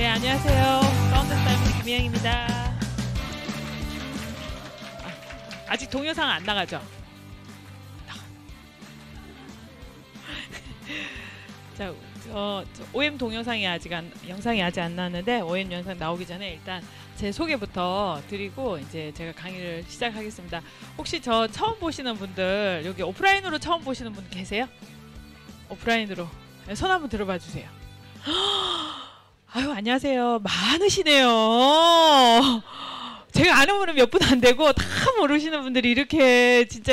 네, 안녕하세요. 파운더스 다이몬드 김혜영입니다. 아직 동영상 안 나가죠? 자, OM 동영상이 영상이 아직 안 나왔는데 OM 영상 나오기 전에 일단 제 소개부터 드리고 이제 제가 강의를 시작하겠습니다. 혹시 저 처음 보시는 분들, 여기 오프라인으로 처음 보시는 분 계세요? 오프라인으로 손 한번 들어봐 주세요. 아유, 안녕하세요. 많으시네요. 제가 아는 분은 몇 분 안 되고 다 모르시는 분들이 이렇게 진짜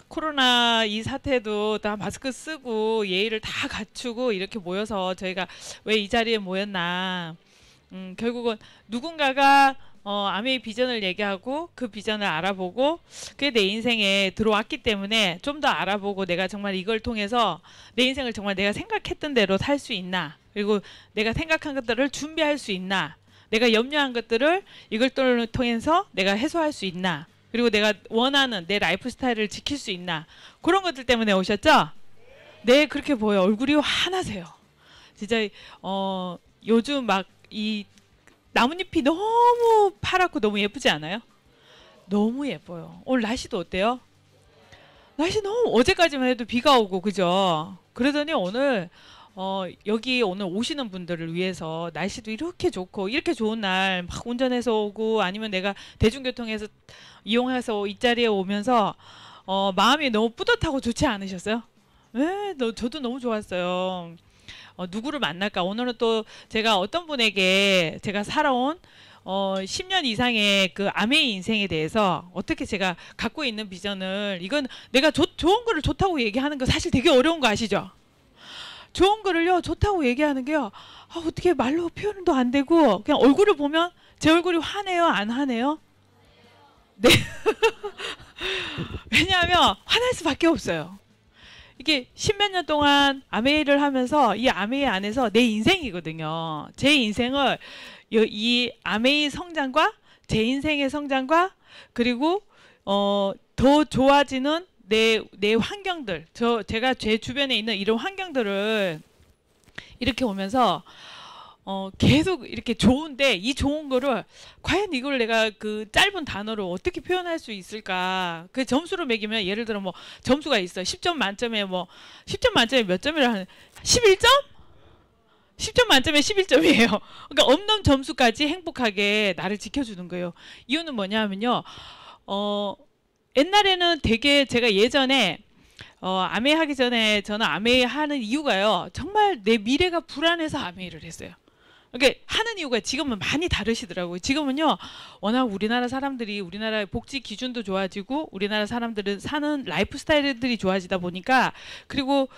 코로나 이 사태도 다 마스크 쓰고 예의를 다 갖추고 이렇게 모여서 저희가 왜 이 자리에 모였나. 결국은 누군가가 아메이 비전을 얘기하고 그 비전을 알아보고 그게 내 인생에 들어왔기 때문에 좀 더 알아보고 내가 정말 이걸 통해서 내 인생을 정말 내가 생각했던 대로 살 수 있나, 그리고 내가 생각한 것들을 준비할 수 있나, 내가 염려한 것들을 이걸 통해서 내가 해소할 수 있나, 그리고 내가 원하는 내 라이프 스타일을 지킬 수 있나, 그런 것들 때문에 오셨죠? 네, 그렇게 보여. 얼굴이 환하세요. 진짜 요즘 막 이 나뭇잎이 너무 파랗고 너무 예쁘지 않아요? 너무 예뻐요. 오늘 날씨도 어때요? 날씨 너무, 어제까지만 해도 비가 오고 그죠? 그러더니 오늘 여기 오늘 오시는 분들을 위해서 날씨도 이렇게 좋고, 이렇게 좋은 날 막 운전해서 오고 아니면 내가 대중교통에서 이용해서 이 자리에 오면서 마음이 너무 뿌듯하고 좋지 않으셨어요? 네, 저도 너무 좋았어요. 누구를 만날까? 오늘은 또 제가 어떤 분에게 제가 살아온 10년 이상의 그 아메이 인생에 대해서 어떻게 제가 갖고 있는 비전을, 이건 내가 좋은 거를 좋다고 얘기하는 거 사실 되게 어려운 거 아시죠? 좋은 거를요, 좋다고 얘기하는 게요, 어떻게 말로 표현도 안 되고, 그냥 얼굴을 보면 제 얼굴이 화내요? 안 화내요? 네. 왜냐하면 화날 수밖에 없어요. 이게 십몇 년 동안 아메이를 하면서 이 아메이 안에서 내 인생이거든요. 제 인생을 이 아메이 성장과 제 인생의 성장과 그리고 더 좋아지는 내 환경들, 제가 제 주변에 있는 이런 환경들을 이렇게 오면서 계속 이렇게 좋은데, 이 좋은 거를 과연 이걸 내가 그 짧은 단어로 어떻게 표현할 수 있을까? 그 점수로 매기면 예를 들어 뭐 점수가 있어. 10점 만점에 10점 만점에 몇 점이라 하는 11점? 10점 만점에 11점이에요. 그러니까 없는 점수까지 행복하게 나를 지켜주는 거예요. 이유는 뭐냐면요. 옛날에는 되게 제가 예전에 아메이 하기 전에 저는 아메이 하는 이유가요, 정말 내 미래가 불안해서 아메이를 했어요. 그러니까 하는 이유가 지금은 많이 다르시더라고요. 지금은요, 워낙 우리나라 사람들이, 우리나라의 복지 기준도 좋아지고 우리나라 사람들은 사는 라이프 스타일들이 좋아지다 보니까, 그리고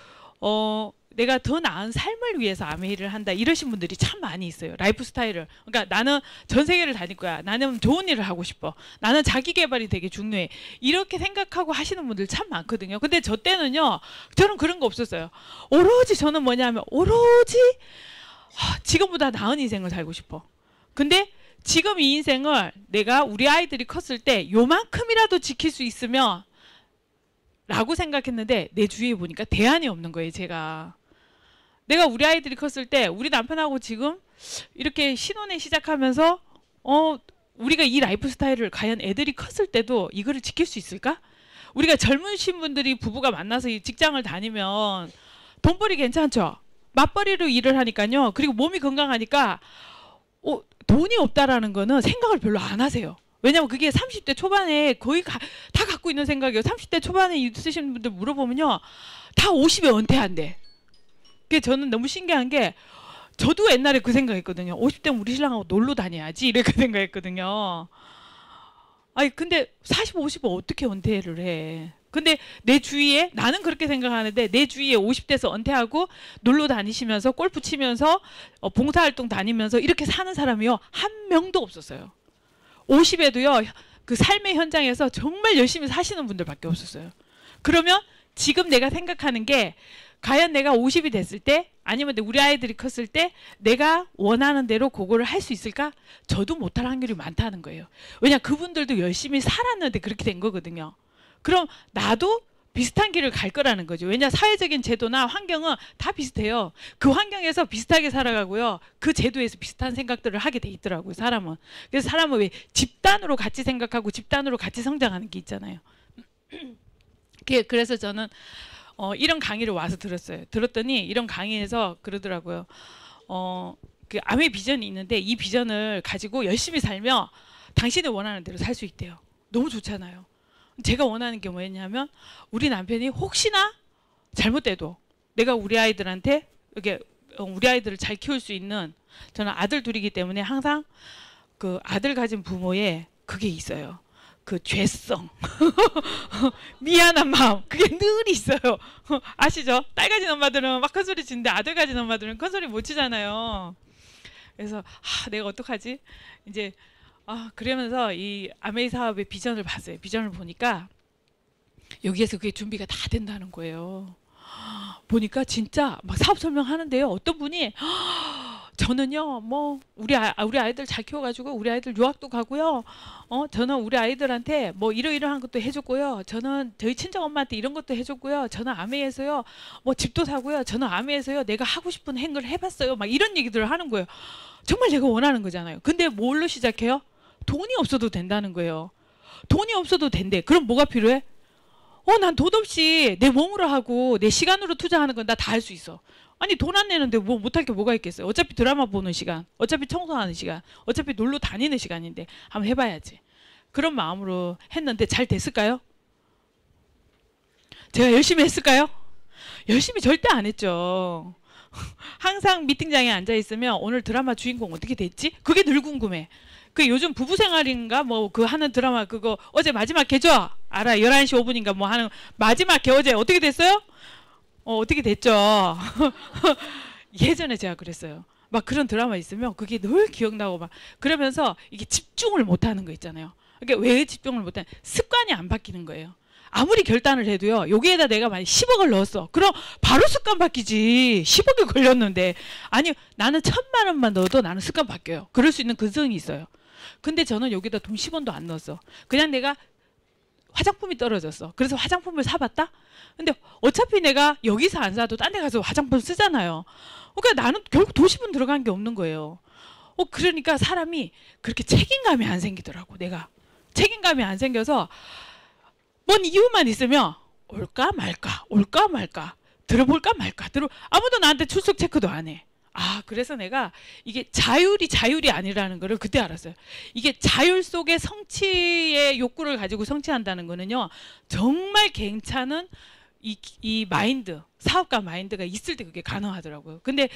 내가 더 나은 삶을 위해서 아메이를 한다 이러신 분들이 참 많이 있어요. 라이프 스타일을. 그러니까 나는 전 세계를 다닐 거야. 나는 좋은 일을 하고 싶어. 나는 자기 개발이 되게 중요해. 이렇게 생각하고 하시는 분들 참 많거든요. 근데 저 때는요, 저는 그런 거 없었어요. 오로지 저는 뭐냐면 오로지 지금보다 나은 인생을 살고 싶어. 근데 지금 이 인생을 내가 우리 아이들이 컸을 때 요만큼이라도 지킬 수 있으면 라고 생각했는데, 내 주위에 보니까 대안이 없는 거예요. 내가 우리 아이들이 컸을 때 우리 남편하고 지금 이렇게 신혼에 시작하면서 우리가 이 라이프 스타일을 과연 애들이 컸을 때도 이거를 지킬 수 있을까? 우리가 젊으신 분들이 부부가 만나서 직장을 다니면 돈벌이 괜찮죠? 맞벌이로 일을 하니까요. 그리고 몸이 건강하니까 돈이 없다라는 거는 생각을 별로 안 하세요. 왜냐면 그게 30대 초반에 거의 다 갖고 있는 생각이에요. 30대 초반에 있으신 분들 물어보면요, 다 50에 은퇴한대. 그게 저는 너무 신기한 게, 저도 옛날에 그 생각했거든요. 50대면 우리 신랑하고 놀러 다녀야지 이렇게 생각했거든요. 아니 근데 40, 50은 어떻게 은퇴를 해? 근데 내 주위에, 나는 그렇게 생각하는데 내 주위에 50대에서 은퇴하고 놀러 다니시면서 골프 치면서 봉사활동 다니면서 이렇게 사는 사람이요, 한 명도 없었어요. 50에도요 그 삶의 현장에서 정말 열심히 사시는 분들밖에 없었어요. 그러면 지금 내가 생각하는 게, 과연 내가 50이 됐을 때, 아니면 우리 아이들이 컸을 때 내가 원하는 대로 그거를 할 수 있을까? 저도 못할 확률이 많다는 거예요. 왜냐, 그분들도 열심히 살았는데 그렇게 된 거거든요. 그럼 나도 비슷한 길을 갈 거라는 거죠. 왜냐 사회적인 제도나 환경은 다 비슷해요. 그 환경에서 비슷하게 살아가고요. 그 제도에서 비슷한 생각들을 하게 돼 있더라고요. 사람은. 그래서 사람은 왜 집단으로 같이 생각하고 집단으로 같이 성장하는 게 있잖아요. 그래서 저는 이런 강의를 와서 들었어요. 들었더니 이런 강의에서 그러더라고요. 그 암의 비전이 있는데 이 비전을 가지고 열심히 살면 당신이 원하는 대로 살 수 있대요. 너무 좋잖아요. 제가 원하는 게 뭐였냐면 우리 남편이 혹시나 잘못돼도 내가 우리 아이들한테 이렇게 우리 아이들을 잘 키울 수 있는, 저는 아들 둘이기 때문에 항상 그 아들 가진 부모의 그게 있어요. 그 죄성, 미안한 마음, 그게 늘 있어요. 아시죠? 딸 가진 엄마들은 막 큰 소리 치는데 아들 가진 엄마들은 큰 소리 못 치잖아요. 그래서 내가 어떡하지? 이제 그러면서 이 아메이 사업의 비전을 봤어요. 비전을 보니까 여기에서 그게 준비가 다 된다는 거예요. 보니까 진짜 막 사업 설명하는데요. 어떤 분이 저는요, 뭐 우리 아이들 잘 키워가지고 우리 아이들 유학도 가고요. 저는 우리 아이들한테 뭐 이러이러한 것도 해줬고요. 저는 저희 친정 엄마한테 이런 것도 해줬고요. 저는 아메에서요, 뭐 집도 사고요. 저는 아메에서요, 내가 하고 싶은 행을 해봤어요. 막 이런 얘기들을 하는 거예요. 정말 내가 원하는 거잖아요. 근데 뭘로 시작해요? 돈이 없어도 된다는 거예요. 돈이 없어도 된대. 그럼 뭐가 필요해? 난 돈 없이 내 몸으로 하고 내 시간으로 투자하는 건 나 다 할 수 있어. 아니 돈 안 내는데 뭐 못할 게 뭐가 있겠어요. 어차피 드라마 보는 시간, 어차피 청소하는 시간, 어차피 놀러 다니는 시간인데 한번 해봐야지. 그런 마음으로 했는데 잘 됐을까요? 제가 열심히 했을까요? 열심히 절대 안 했죠. 항상 미팅장에 앉아 있으면 오늘 드라마 주인공 어떻게 됐지? 그게 늘 궁금해. 그 요즘 부부생활인가 뭐 그 하는 드라마 그거 어제 마지막 개죠? 알아. 11시 5분인가 뭐 하는 마지막 개 어제 어떻게 됐어요? 어떻게 됐죠? 예전에 제가 그랬어요. 막 그런 드라마 있으면 그게 늘 기억나고 막 그러면서 이게 집중을 못 하는 거 있잖아요. 그러니까 왜 집중을 못 하는? 습관이 안 바뀌는 거예요. 아무리 결단을 해도요. 여기에다 내가 만약 10억을 넣었어. 그럼 바로 습관 바뀌지. 10억이 걸렸는데. 아니 나는 1,000만 원만 넣어도 나는 습관 바뀌어요. 그럴 수 있는 근성이 있어요. 근데 저는 여기다 돈 10원도 안 넣었어. 그냥 내가 화장품이 떨어졌어. 그래서 화장품을 사봤다? 근데 어차피 내가 여기서 안 사도 딴 데 가서 화장품 쓰잖아요. 그러니까 나는 결국 도시분 들어간 게 없는 거예요. 그러니까 사람이 그렇게 책임감이 안 생기더라고. 내가 책임감이 안 생겨서 뭔 이유만 있으면 올까 말까 올까 말까 들어볼까 말까 아무도 나한테 출석 체크도 안 해. 그래서 내가 이게 자율이 아니라는 거를 그때 알았어요. 이게 자율 속에 성취의 욕구를 가지고 성취한다는 거는요. 정말 괜찮은 이 마인드, 사업가 마인드가 있을 때 그게 가능하더라고요. 근데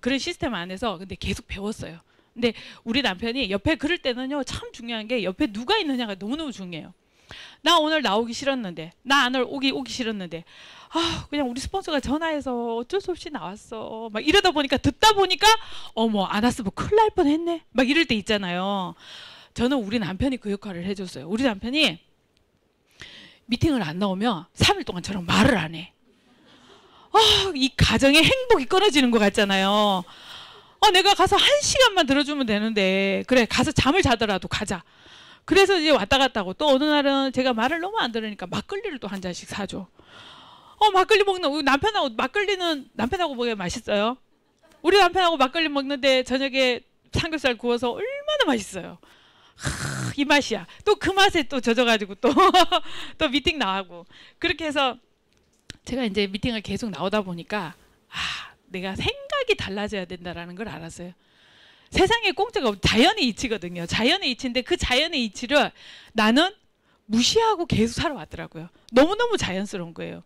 그런 시스템 안에서 근데 계속 배웠어요. 근데 우리 남편이 옆에 그럴 때는요. 참 중요한 게 옆에 누가 있느냐가 너무너무 중요해요. 나 오늘 나오기 싫었는데, 나 오늘 오기 싫었는데, 그냥 우리 스폰서가 전화해서 어쩔 수 없이 나왔어. 막 이러다 보니까 듣다 보니까 어머 안 왔으면 큰일 날 뻔했네. 막 이럴 때 있잖아요. 저는 우리 남편이 그 역할을 해줬어요. 우리 남편이 미팅을 안 나오면 3일 동안 저랑 말을 안 해. 이 가정의 행복이 끊어지는 것 같잖아요. 내가 가서 1시간만 들어주면 되는데 그래 가서 잠을 자더라도 가자. 그래서 이제 왔다 갔다 하고 또 어느 날은 제가 말을 너무 안 들으니까 막걸리를 또 한 잔씩 사줘. 막걸리 먹는 우리 남편하고 먹으면 맛있어요. 우리 남편하고 막걸리 먹는데 저녁에 삼겹살 구워서 얼마나 맛있어요. 이 맛이야. 또 그 맛에 또 젖어가지고 또 미팅 나가고 그렇게 해서 제가 이제 미팅을 계속 나오다 보니까 내가 생각이 달라져야 된다라는 걸 알았어요. 세상에 공짜가 없고 자연의 이치거든요. 자연의 이치인데 그 자연의 이치를 나는 무시하고 계속 살아왔더라고요. 너무너무 자연스러운 거예요.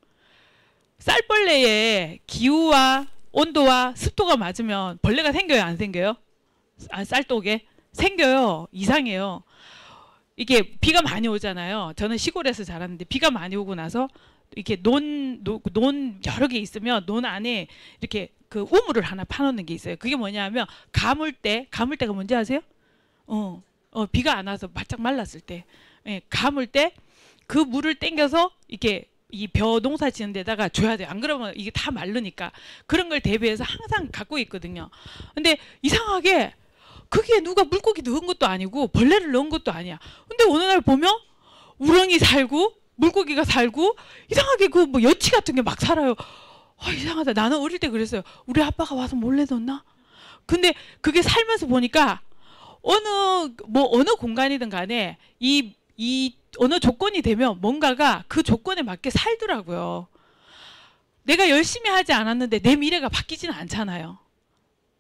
쌀벌레의 기후와 온도와 습도가 맞으면 벌레가 생겨요? 안 생겨요? 쌀독에? 생겨요. 이상해요. 이게 비가 많이 오잖아요. 저는 시골에서 자랐는데 비가 많이 오고 나서 이렇게 논 여러 개 있으면 논 안에 이렇게 그 우물을 하나 파놓는 게 있어요. 그게 뭐냐면 가물때가 뭔지 아세요? 비가 안 와서 바짝 말랐을 때, 가물 때 그 물을 땡겨서 이렇게 이 벼 농사 지는 데다가 줘야 돼요. 안 그러면 이게 다 마르니까. 그런 걸 대비해서 항상 갖고 있거든요. 근데 이상하게 그게 누가 물고기 넣은 것도 아니고 벌레를 넣은 것도 아니야. 근데 어느 날 보면 우렁이 살고 물고기가 살고 이상하게 그 뭐 여치 같은 게 막 살아요. 이상하다. 나는 어릴 때 그랬어요. 우리 아빠가 와서 몰래 넣나? 근데 그게 살면서 보니까 어느 공간이든 간에 이 어느 조건이 되면 뭔가가 그 조건에 맞게 살더라고요. 내가 열심히 하지 않았는데 내 미래가 바뀌지는 않잖아요.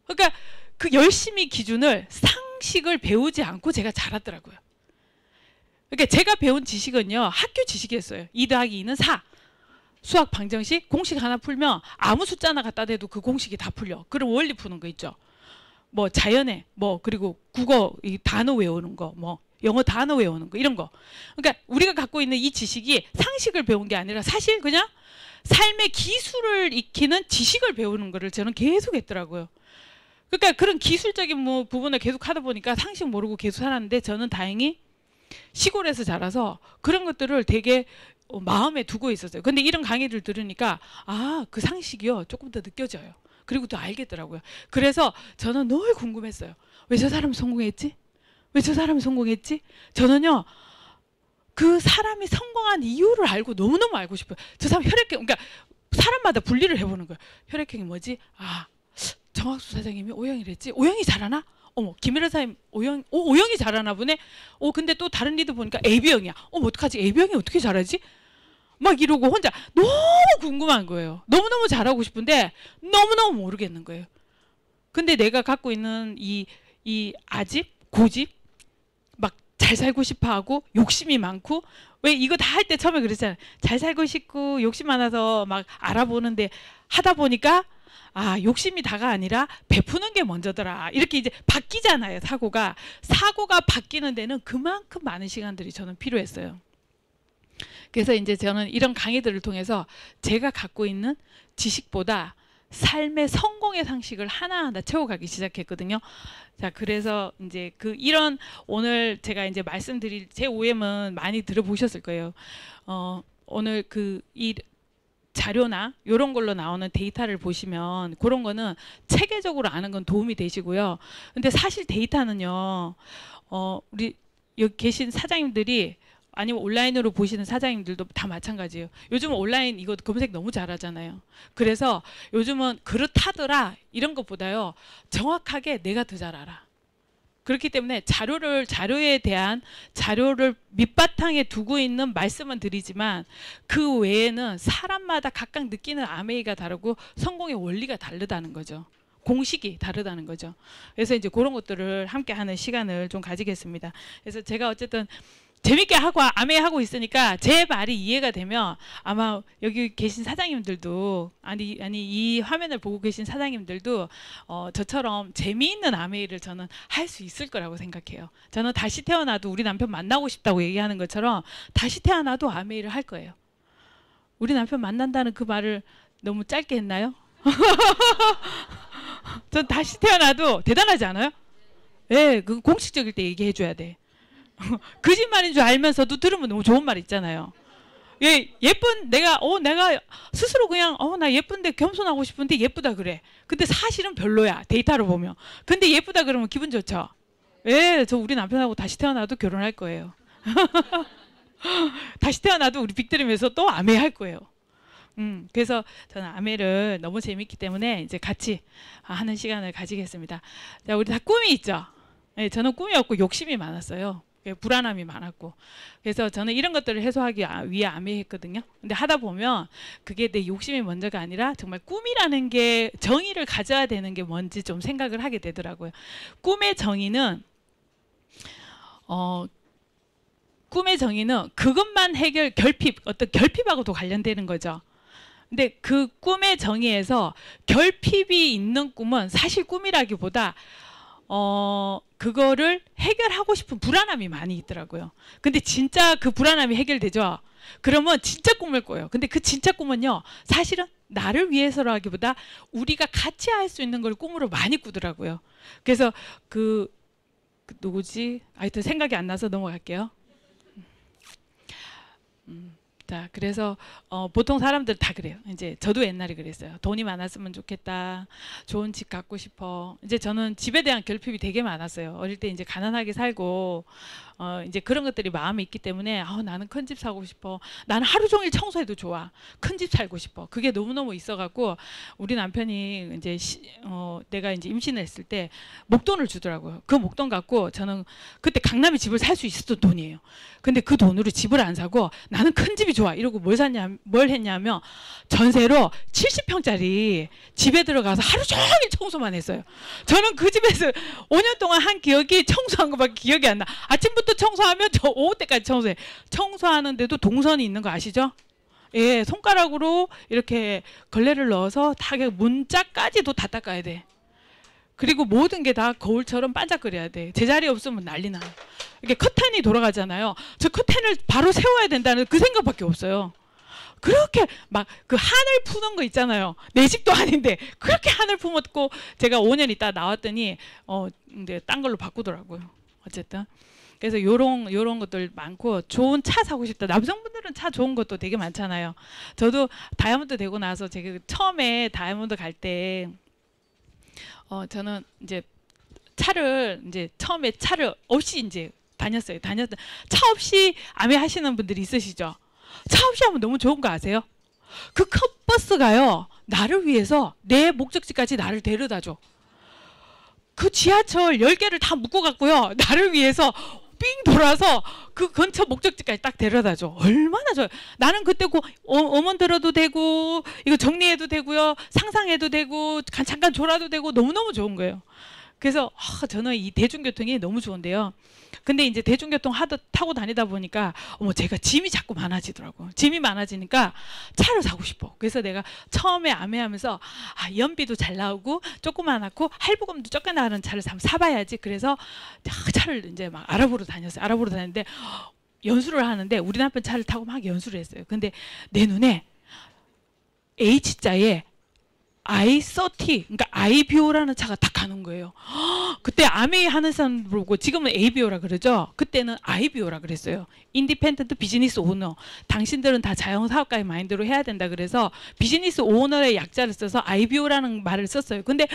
그러니까 그 열심히 기준을 상식을 배우지 않고 제가 자랐더라고요. 그러니까 제가 배운 지식은요, 학교 지식이었어요. 2 더하기 2는 4. 수학 방정식 공식 하나 풀면 아무 숫자 하나 갖다 대도 그 공식이 다 풀려. 그럼 원리 푸는 거 있죠. 뭐 자연의 뭐 그리고 국어 이 단어 외우는 거, 뭐 영어 단어 외우는 거 이런 거. 그러니까 우리가 갖고 있는 이 지식이 상식을 배운 게 아니라 사실 그냥 삶의 기술을 익히는 지식을 배우는 거를 저는 계속 했더라고요. 그러니까 그런 기술적인 뭐 부분을 계속 하다 보니까 상식 모르고 계속 살았는데 저는 다행히 시골에서 자라서 그런 것들을 되게 마음에 두고 있었어요. 근데 이런 강의를 들으니까 그 상식이요 조금 더 느껴져요. 그리고 또 알겠더라고요. 그래서 저는 늘 궁금했어요. 왜 저 사람이 성공했지? 왜 저 사람이 성공했지? 저는요 그 사람이 성공한 이유를 알고 너무너무 알고 싶어요. 저 사람 혈액형, 그러니까 사람마다 분리를 해보는 거예요. 혈액형이 뭐지? 정학수 사장님이 O형이랬지? O형이 잘하나? 어머, 김일환 사장님 O형이 잘하나 보네? 근데 또 다른 리더 보니까 AB형이야. 어떡하지? AB형이 어떻게 잘하지? 막 이러고 혼자 너무 궁금한 거예요. 너무너무 잘하고 싶은데 너무너무 모르겠는 거예요. 근데 내가 갖고 있는 이 아집, 고집, 막 잘 살고 싶어 하고 욕심이 많고, 왜 이거 다 할 때 처음에 그랬잖아요. 잘 살고 싶고 욕심 많아서 막 알아보는데 하다 보니까 욕심이 다가 아니라 베푸는 게 먼저더라. 이렇게 이제 바뀌잖아요. 사고가 바뀌는 데는 그만큼 많은 시간들이 저는 필요했어요. 그래서 이제 저는 이런 강의들을 통해서 제가 갖고 있는 지식보다 삶의 성공의 상식을 하나하나 채워가기 시작했거든요. 자, 그래서 이제 이런 오늘 제가 이제 말씀드릴 제 OM은 많이 들어보셨을 거예요. 오늘 이 자료나 이런 걸로 나오는 데이터를 보시면 그런 거는 체계적으로 아는 건 도움이 되시고요. 근데 사실 데이터는요, 우리 여기 계신 사장님들이 아니면 온라인으로 보시는 사장님들도 다 마찬가지예요. 요즘은 온라인 이거 검색 너무 잘하잖아요. 그래서 요즘은 그렇다더라 이런 것보다요, 정확하게 내가 더 잘 알아. 그렇기 때문에 자료에 대한 자료를 밑바탕에 두고 있는 말씀은 드리지만 그 외에는 사람마다 각각 느끼는 아메이가 다르고 성공의 원리가 다르다는 거죠. 공식이 다르다는 거죠. 그래서 이제 그런 것들을 함께 하는 시간을 좀 가지겠습니다. 그래서 제가 어쨌든 재밌게 하고 아메하고 있으니까 제 말이 이해가 되면 아마 여기 계신 사장님들도 아니 이 화면을 보고 계신 사장님들도 저처럼 재미있는 아메이를 저는 할 수 있을 거라고 생각해요. 저는 다시 태어나도 우리 남편 만나고 싶다고 얘기하는 것처럼 다시 태어나도 아메이를 할 거예요. 우리 남편 만난다는 그 말을 너무 짧게 했나요? 전 다시 태어나도 대단하지 않아요? 네, 그 공식적일 때 얘기해 줘야 돼. 거짓말인 줄 알면서도 들으면 너무 좋은 말 있잖아요. 예쁜 내가 스스로 그냥 나 예쁜데 겸손하고 싶은데 예쁘다 그래. 근데 사실은 별로야. 데이터로 보면. 근데 예쁘다 그러면 기분 좋죠. 저 우리 남편하고 다시 태어나도 결혼할 거예요. 다시 태어나도 우리 빅드림에서 또 아메 할 거예요. 그래서 저는 아메를 너무 재밌기 때문에 이제 같이 하는 시간을 가지겠습니다. 자, 우리 다 꿈이 있죠. 네, 저는 꿈이 없고 욕심이 많았어요. 불안함이 많았고. 그래서 저는 이런 것들을 해소하기 위해 아메했거든요. 근데 하다 보면 그게 내 욕심이 먼저가 아니라 정말 꿈이라는 게 정의를 가져야 되는 게 뭔지 좀 생각을 하게 되더라고요. 꿈의 정의는 그것만 어떤 결핍하고도 관련되는 거죠. 근데 그 꿈의 정의에서 결핍이 있는 꿈은 사실 꿈이라기보다 그거를 해결하고 싶은 불안함이 많이 있더라고요. 근데 진짜 그 불안함이 해결되죠. 그러면 진짜 꿈을 꿔요. 근데 그 진짜 꿈은요, 사실은 나를 위해서라기보다 우리가 같이 할 수 있는 걸 꿈으로 많이 꾸더라고요. 그래서 누구지? 하여튼 생각이 안 나서 넘어갈게요. 자, 그래서 보통 사람들 다 그래요. 이제 저도 옛날에 그랬어요. 돈이 많았으면 좋겠다. 좋은 집 갖고 싶어. 이제 저는 집에 대한 결핍이 되게 많았어요. 어릴 때 이제 가난하게 살고 이제 그런 것들이 마음에 있기 때문에 나는 큰 집 사고 싶어. 나는 하루 종일 청소해도 좋아. 큰 집 살고 싶어. 그게 너무너무 있어갖고 우리 남편이 이제 내가 이제 임신을 했을 때 목돈을 주더라고요. 그 목돈 갖고 저는 그때 강남에 집을 살 수 있었던 돈이에요. 근데 그 돈으로 집을 안 사고 나는 큰 집이 좋아. 이러고 뭘 했냐면 전세로 70평짜리 집에 들어가서 하루 종일 청소만 했어요. 저는 그 집에서 5년 동안 한 기억이 청소한 것밖에 기억이 안 나. 아침부터 청소하면 저 오후 때까지 청소해. 청소하는데도 동선이 있는 거 아시죠? 예, 손가락으로 이렇게 걸레를 넣어서 다 문짝까지도 다 닦아야 돼. 그리고 모든 게 다 거울처럼 반짝거려야 돼. 제자리 없으면 난리 나요. 이게 커튼이 돌아가잖아요. 저 커튼을 바로 세워야 된다는 그 생각밖에 없어요. 그렇게 막 그 한을 푸는 거 있잖아요. 내 집도 아닌데 그렇게 한을 품었고 제가 5년 있다 나왔더니 근데 딴 걸로 바꾸더라고요. 어쨌든 그래서 요런 것들 많고 좋은 차 사고 싶다. 남성분들은 차 좋은 것도 되게 많잖아요. 저도 다이아몬드 되고 나서 제가 처음에 다이아몬드 갈 때 저는 이제 차를 이제 처음에 차를 없이 이제 다녔어요. 차 없이 아메 하시는 분들이 있으시죠? 차 없이 하면 너무 좋은 거 아세요? 그 컵버스가요 나를 위해서 내 목적지까지 나를 데려다줘. 그 지하철 10개를 다 묶어갖고요 나를 위해서 삥 돌아서 그 근처 목적지까지 딱 데려다줘. 얼마나 좋아요. 나는 그때 어먼 들어도 되고 이거 정리해도 되고요 상상해도 되고 잠깐 졸아도 되고 너무너무 좋은 거예요. 그래서 저는 이 대중교통이 너무 좋은데요. 근데 이제 대중교통 타고 다니다 보니까 제가 짐이 자꾸 많아지더라고요. 짐이 많아지니까 차를 사고 싶어. 그래서 내가 처음에 아메하면서 연비도 잘 나오고 조그만하고 할부금도 적게 나가는 차를 사봐야지. 그래서 차를 이제 막 알아보러 다녔어요. 알아보러 다녔는데 연수를 하는데 우리 남편 차를 타고 막 연수를 했어요. 근데 내 눈에 H자에 i30, 그러니까 아이비오라는 차가 딱 가는 거예요. 그때 아메이 하는 사람 보고 지금은 ABO라 그러죠. 그때는 아이비오라 그랬어요. 인디펜던트 비즈니스 오너. 당신들은 다 자영사업가의 마인드로 해야 된다. 그래서 비즈니스 오너의 약자를 써서 아이비오라는 말을 썼어요. 근데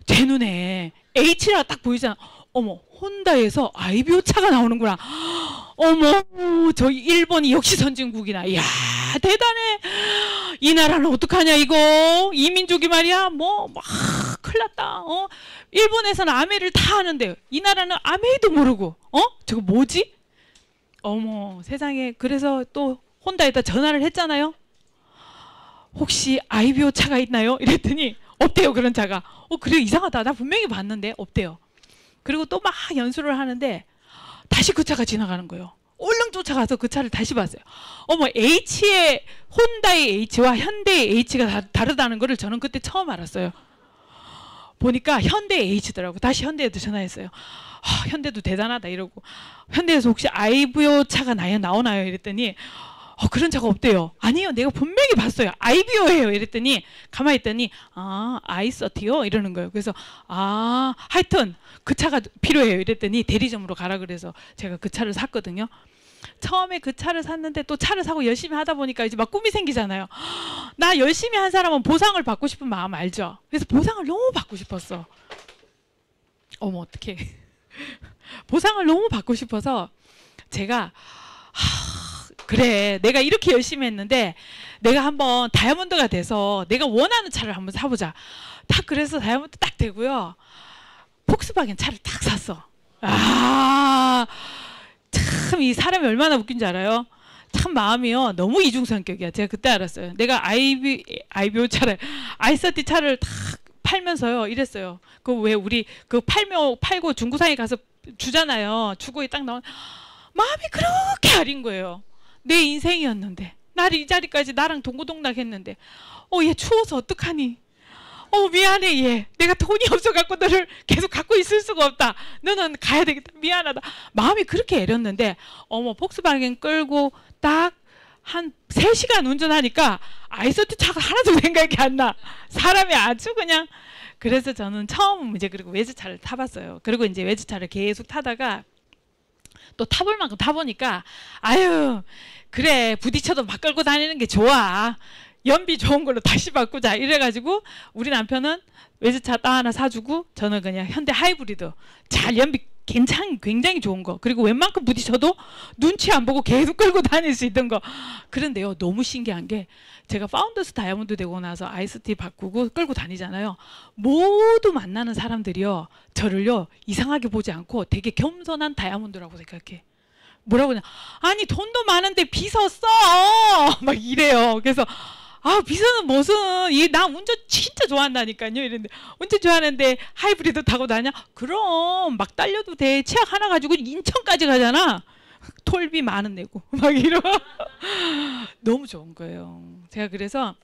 제 눈에 H라 딱 보이잖아. 어머, 혼다에서 아이비오 차가 나오는구나. 어머, 저희 일본이 역시 선진국이나. 이야, 대단해. 이 나라는 어떡하냐 이거. 이민족이 말이야. 큰일 났다. 일본에서는 아메이를 다 하는데 이 나라는 아메이도 모르고. 저거 뭐지? 어머, 세상에. 그래서 또 혼다에다 전화를 했잖아요. 혹시 아이비오 차가 있나요? 이랬더니 없대요, 그런 차가. 그래, 이상하다. 나 분명히 봤는데 없대요. 그리고 또 막 연수를 하는데 다시 그 차가 지나가는 거예요. 얼른 쫓아가서 그 차를 다시 봤어요. 어머, 혼다의 H와 현대의 H가 다르다는 거를 저는 그때 처음 알았어요. 보니까 현대의 H더라고. 다시 현대에도 전화했어요. 현대도 대단하다 이러고. 현대에서 혹시 아이비오 차가 나오나요? 이랬더니 그런 차가 없대요. 아니요, 내가 분명히 봤어요. 아이비오예요. 이랬더니 가만히 있더니 i30요? 이러는 거예요. 그래서 하여튼 그 차가 필요해요. 이랬더니 대리점으로 가라 그래서 제가 그 차를 샀거든요. 처음에 그 차를 샀는데 또 차를 사고 열심히 하다 보니까 이제 막 꿈이 생기잖아요. 나 열심히 한 사람은 보상을 받고 싶은 마음 알죠? 그래서 보상을 너무 받고 싶었어. 어머, 어떡해. 보상을 너무 받고 싶어서 제가 그래, 내가 이렇게 열심히 했는데 내가 한번 다이아몬드가 돼서 내가 원하는 차를 한번 사보자. 딱 그래서 다이아몬드 딱 되고요. 폭스바겐 차를 딱 샀어. 참 이 사람이 얼마나 웃긴지 알아요? 참 마음이요. 너무 이중성격이야. 제가 그때 알았어요. 내가 아이비오 차를, i30 차를 딱 팔면서요. 이랬어요. 왜 우리 팔고 중고상에 가서 주잖아요. 주고에 딱 나온 마음이 그렇게 아린 거예요. 내 인생이었는데 날 이 자리까지 나랑 동고동락 했는데 얘 추워서 어떡하니. 미안해 얘. 내가 돈이 없어갖고 너를 계속 갖고 있을 수가 없다. 너는 가야 되겠다. 미안하다. 마음이 그렇게 애렸는데 폭스바겐 끌고 딱 한 3시간 운전하니까 i30 차가 하나도 생각이 안 나. 사람이 아주 그냥. 그래서 저는 처음 이제 그리고 외제차를 타봤어요. 그리고 이제 외제차를 계속 타다가 또 타볼 만큼 타보니까 그래, 부딪혀도 막 끌고 다니는 게 좋아. 연비 좋은 걸로 다시 바꾸자. 이래가지고 우리 남편은 외제차 딱 하나 사주고 저는 그냥 현대 하이브리드 잘 연비 굉장히 좋은 거. 그리고 웬만큼 부딪혀도 눈치 안 보고 계속 끌고 다닐 수 있던 거. 그런데요, 너무 신기한 게 제가 파운더스 다이아몬드 되고 나서 아이스티 바꾸고 끌고 다니잖아요. 모두 만나는 사람들이요, 저를요 이상하게 보지 않고 되게 겸손한 다이아몬드라고 생각해. 뭐라고 그냥, 아니 돈도 많은데 빚어 써! 막 이래요. 그래서 아, 빚어는 무슨, 나 운전 진짜 좋아한다니까요. 이랬는데, 운전 좋아하는데 하이브리드 타고 다녀? 그럼 막 달려도 돼. 치약 하나 가지고 인천까지 가잖아. 톨비 만 원 내고 막 이러. 너무 좋은 거예요. 제가 그래서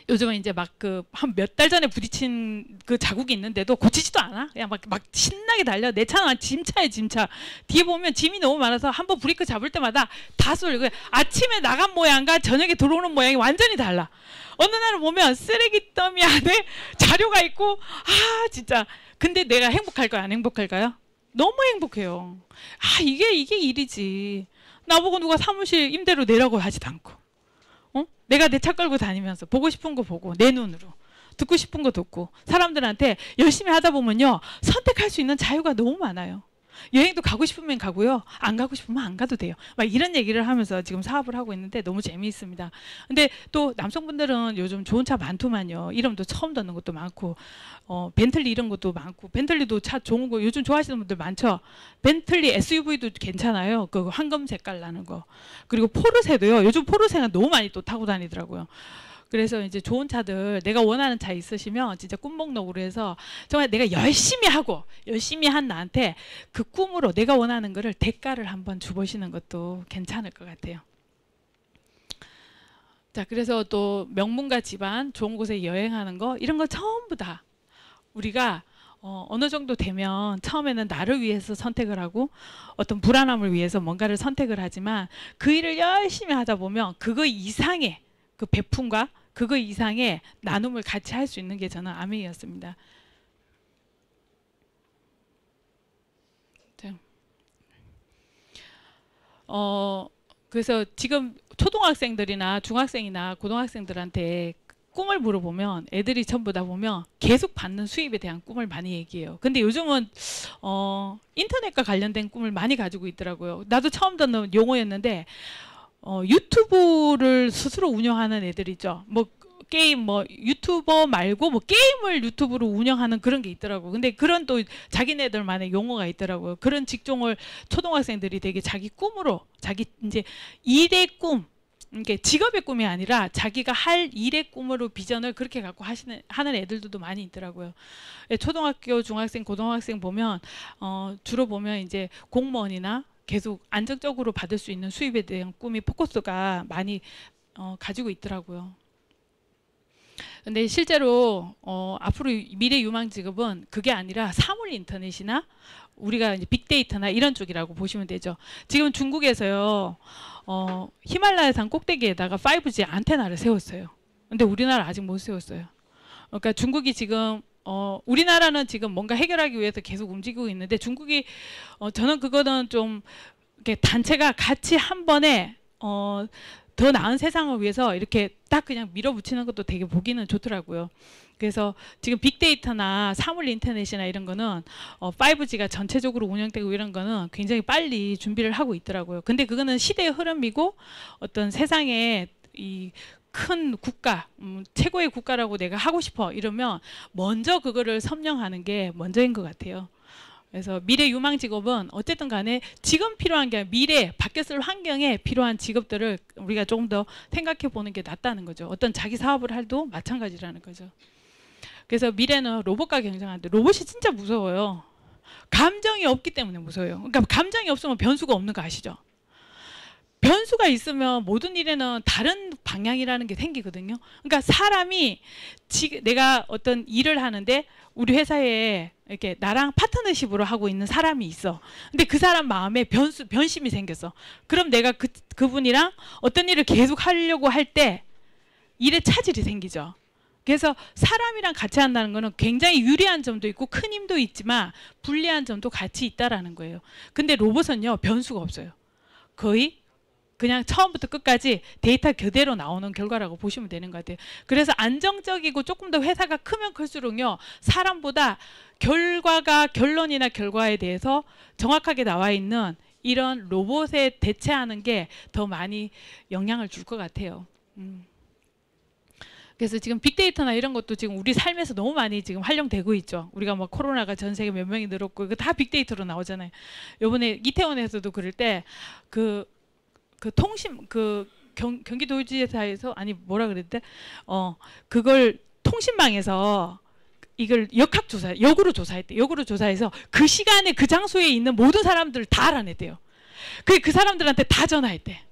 요즘은 이제 막 그 한 몇 달 전에 부딪힌 그 자국이 있는데도 고치지도 않아. 그냥 막 신나게 달려. 내 차는 짐차에 짐차. 뒤에 보면 짐이 너무 많아서 한번 브레이크 잡을 때마다 다 쏠려. 아침에 나간 모양과 저녁에 들어오는 모양이 완전히 달라. 어느 날은 보면 쓰레기 더미 안에 자료가 있고, 아 진짜. 근데 내가 행복할까요? 안 행복할까요? 너무 행복해요. 아 이게 일이지. 나보고 누가 사무실 임대료 내라고 하지도 않고. 내가 내 차 끌고 다니면서 보고 싶은 거 보고 내 눈으로 듣고 싶은 거 듣고 사람들한테 열심히 하다 보면요, 선택할 수 있는 자유가 너무 많아요. 여행도 가고 싶으면 가고요, 안 가고 싶으면 안 가도 돼요. 막 이런 얘기를 하면서 지금 사업을 하고 있는데 너무 재미있습니다. 근데 또 남성분들은 요즘 좋은 차 많더만요. 이름도 처음 듣는 것도 많고, 벤틀리 이런 것도 많고, 벤틀리도 차 좋은 거 요즘 좋아하시는 분들 많죠. 벤틀리 SUV도 괜찮아요. 그 황금 색깔 나는 거. 그리고 포르쉐도요. 요즘 포르쉐가 너무 많이 또 타고 다니더라고요. 그래서 이제 좋은 차들, 내가 원하는 차 있으시면 진짜 꿈목록으로 해서 정말 내가 열심히 하고 열심히 한 나한테 그 꿈으로 내가 원하는 거를 대가를 한번 줘보시는 것도 괜찮을 것 같아요. 자, 그래서 또 명문가 집안, 좋은 곳에 여행하는 거, 이런 거 전부 다 우리가 어느 정도 되면 처음에는 나를 위해서 선택을 하고 어떤 불안함을 위해서 뭔가를 선택을 하지만 그 일을 열심히 하다 보면 그거 이상의 그 베품과 그거 이상의 나눔을 같이 할 수 있는 게 저는 아메이였습니다. 그래서 지금 초등학생들이나 중학생이나 고등학생들한테 꿈을 물어보면 애들이 전부 다 보면 계속 받는 수입에 대한 꿈을 많이 얘기해요. 근데 요즘은 인터넷과 관련된 꿈을 많이 가지고 있더라고요. 나도 처음 듣는 용어였는데 유튜브를 스스로 운영하는 애들이죠. 뭐 게임 뭐 유튜버 말고 뭐 게임을 유튜브로 운영하는 그런 게 있더라고요. 근데 그런 또 자기네들만의 용어가 있더라고요. 그런 직종을 초등학생들이 되게 자기 꿈으로, 자기 이제 일의 꿈, 이게 직업의 꿈이 아니라 자기가 할 일의 꿈으로 비전을 그렇게 갖고 하는 애들도 많이 있더라고요. 초등학교, 중학생, 고등학생 보면 주로 보면 이제 공무원이나 계속 안정적으로 받을 수 있는 수입에 대한 꿈이 포커스가 많이 가지고 있더라고요. 근데 실제로 앞으로 미래 유망 직업은 그게 아니라 사물 인터넷이나 우리가 이제 빅데이터나 이런 쪽이라고 보시면 되죠. 지금 중국에서요, 히말라야산 꼭대기에다가 5G 안테나를 세웠어요. 근데 우리나라 아직 못 세웠어요. 그러니까 중국이 지금 우리나라는 지금 뭔가 해결하기 위해서 계속 움직이고 있는데 중국이 저는 그거는 좀 이렇게 단체가 같이 한 번에 더 나은 세상을 위해서 이렇게 딱 그냥 밀어붙이는 것도 되게 보기는 좋더라고요. 그래서 지금 빅데이터나 사물 인터넷이나 이런 거는 5G가 전체적으로 운영되고 이런 거는 굉장히 빨리 준비를 하고 있더라고요. 근데 그거는 시대의 흐름이고 어떤 세상의 이 큰 국가, 최고의 국가라고 내가 하고 싶어 이러면 먼저 그거를 점령하는 게 먼저인 것 같아요. 그래서 미래 유망 직업은 어쨌든 간에 지금 필요한 게 아니라 미래 바뀌었을 환경에 필요한 직업들을 우리가 조금 더 생각해 보는 게 낫다는 거죠. 어떤 자기 사업을 할도 마찬가지라는 거죠. 그래서 미래는 로봇과 경쟁하는데 로봇이 진짜 무서워요. 감정이 없기 때문에 무서워요. 그러니까 감정이 없으면 변수가 없는 거 아시죠? 변수가 있으면 모든 일에는 다른 방향이라는 게 생기거든요. 그러니까 사람이 내가 어떤 일을 하는데 우리 회사에 이렇게 나랑 파트너십으로 하고 있는 사람이 있어. 근데 그 사람 마음에 변심이 생겼어. 그럼 내가 그분이랑 어떤 일을 계속 하려고 할 때 일에 차질이 생기죠. 그래서 사람이랑 같이 한다는 거는 굉장히 유리한 점도 있고 큰 힘도 있지만 불리한 점도 같이 있다라는 거예요. 근데 로봇은요, 변수가 없어요. 거의 그냥 처음부터 끝까지 데이터 그대로 나오는 결과라고 보시면 되는 것 같아요. 그래서 안정적이고 조금 더 회사가 크면 클수록요, 사람보다 결론이나 결과에 대해서 정확하게 나와 있는 이런 로봇에 대체하는 게 더 많이 영향을 줄 것 같아요. 그래서 지금 빅데이터나 이런 것도 지금 우리 삶에서 너무 많이 지금 활용되고 있죠. 우리가 뭐 코로나가 전 세계 몇 명이 늘었고 이거 다 빅데이터로 나오잖아요. 요번에 이태원에서도 그럴 때 그 통신 경기도지사에서 아니 뭐라 그랬대? 그걸 통신망에서 이걸 역으로 조사했대. 역으로 조사해서 그 시간에 그 장소에 있는 모든 사람들을 다 알아냈대요. 그 사람들한테 다 전화했대.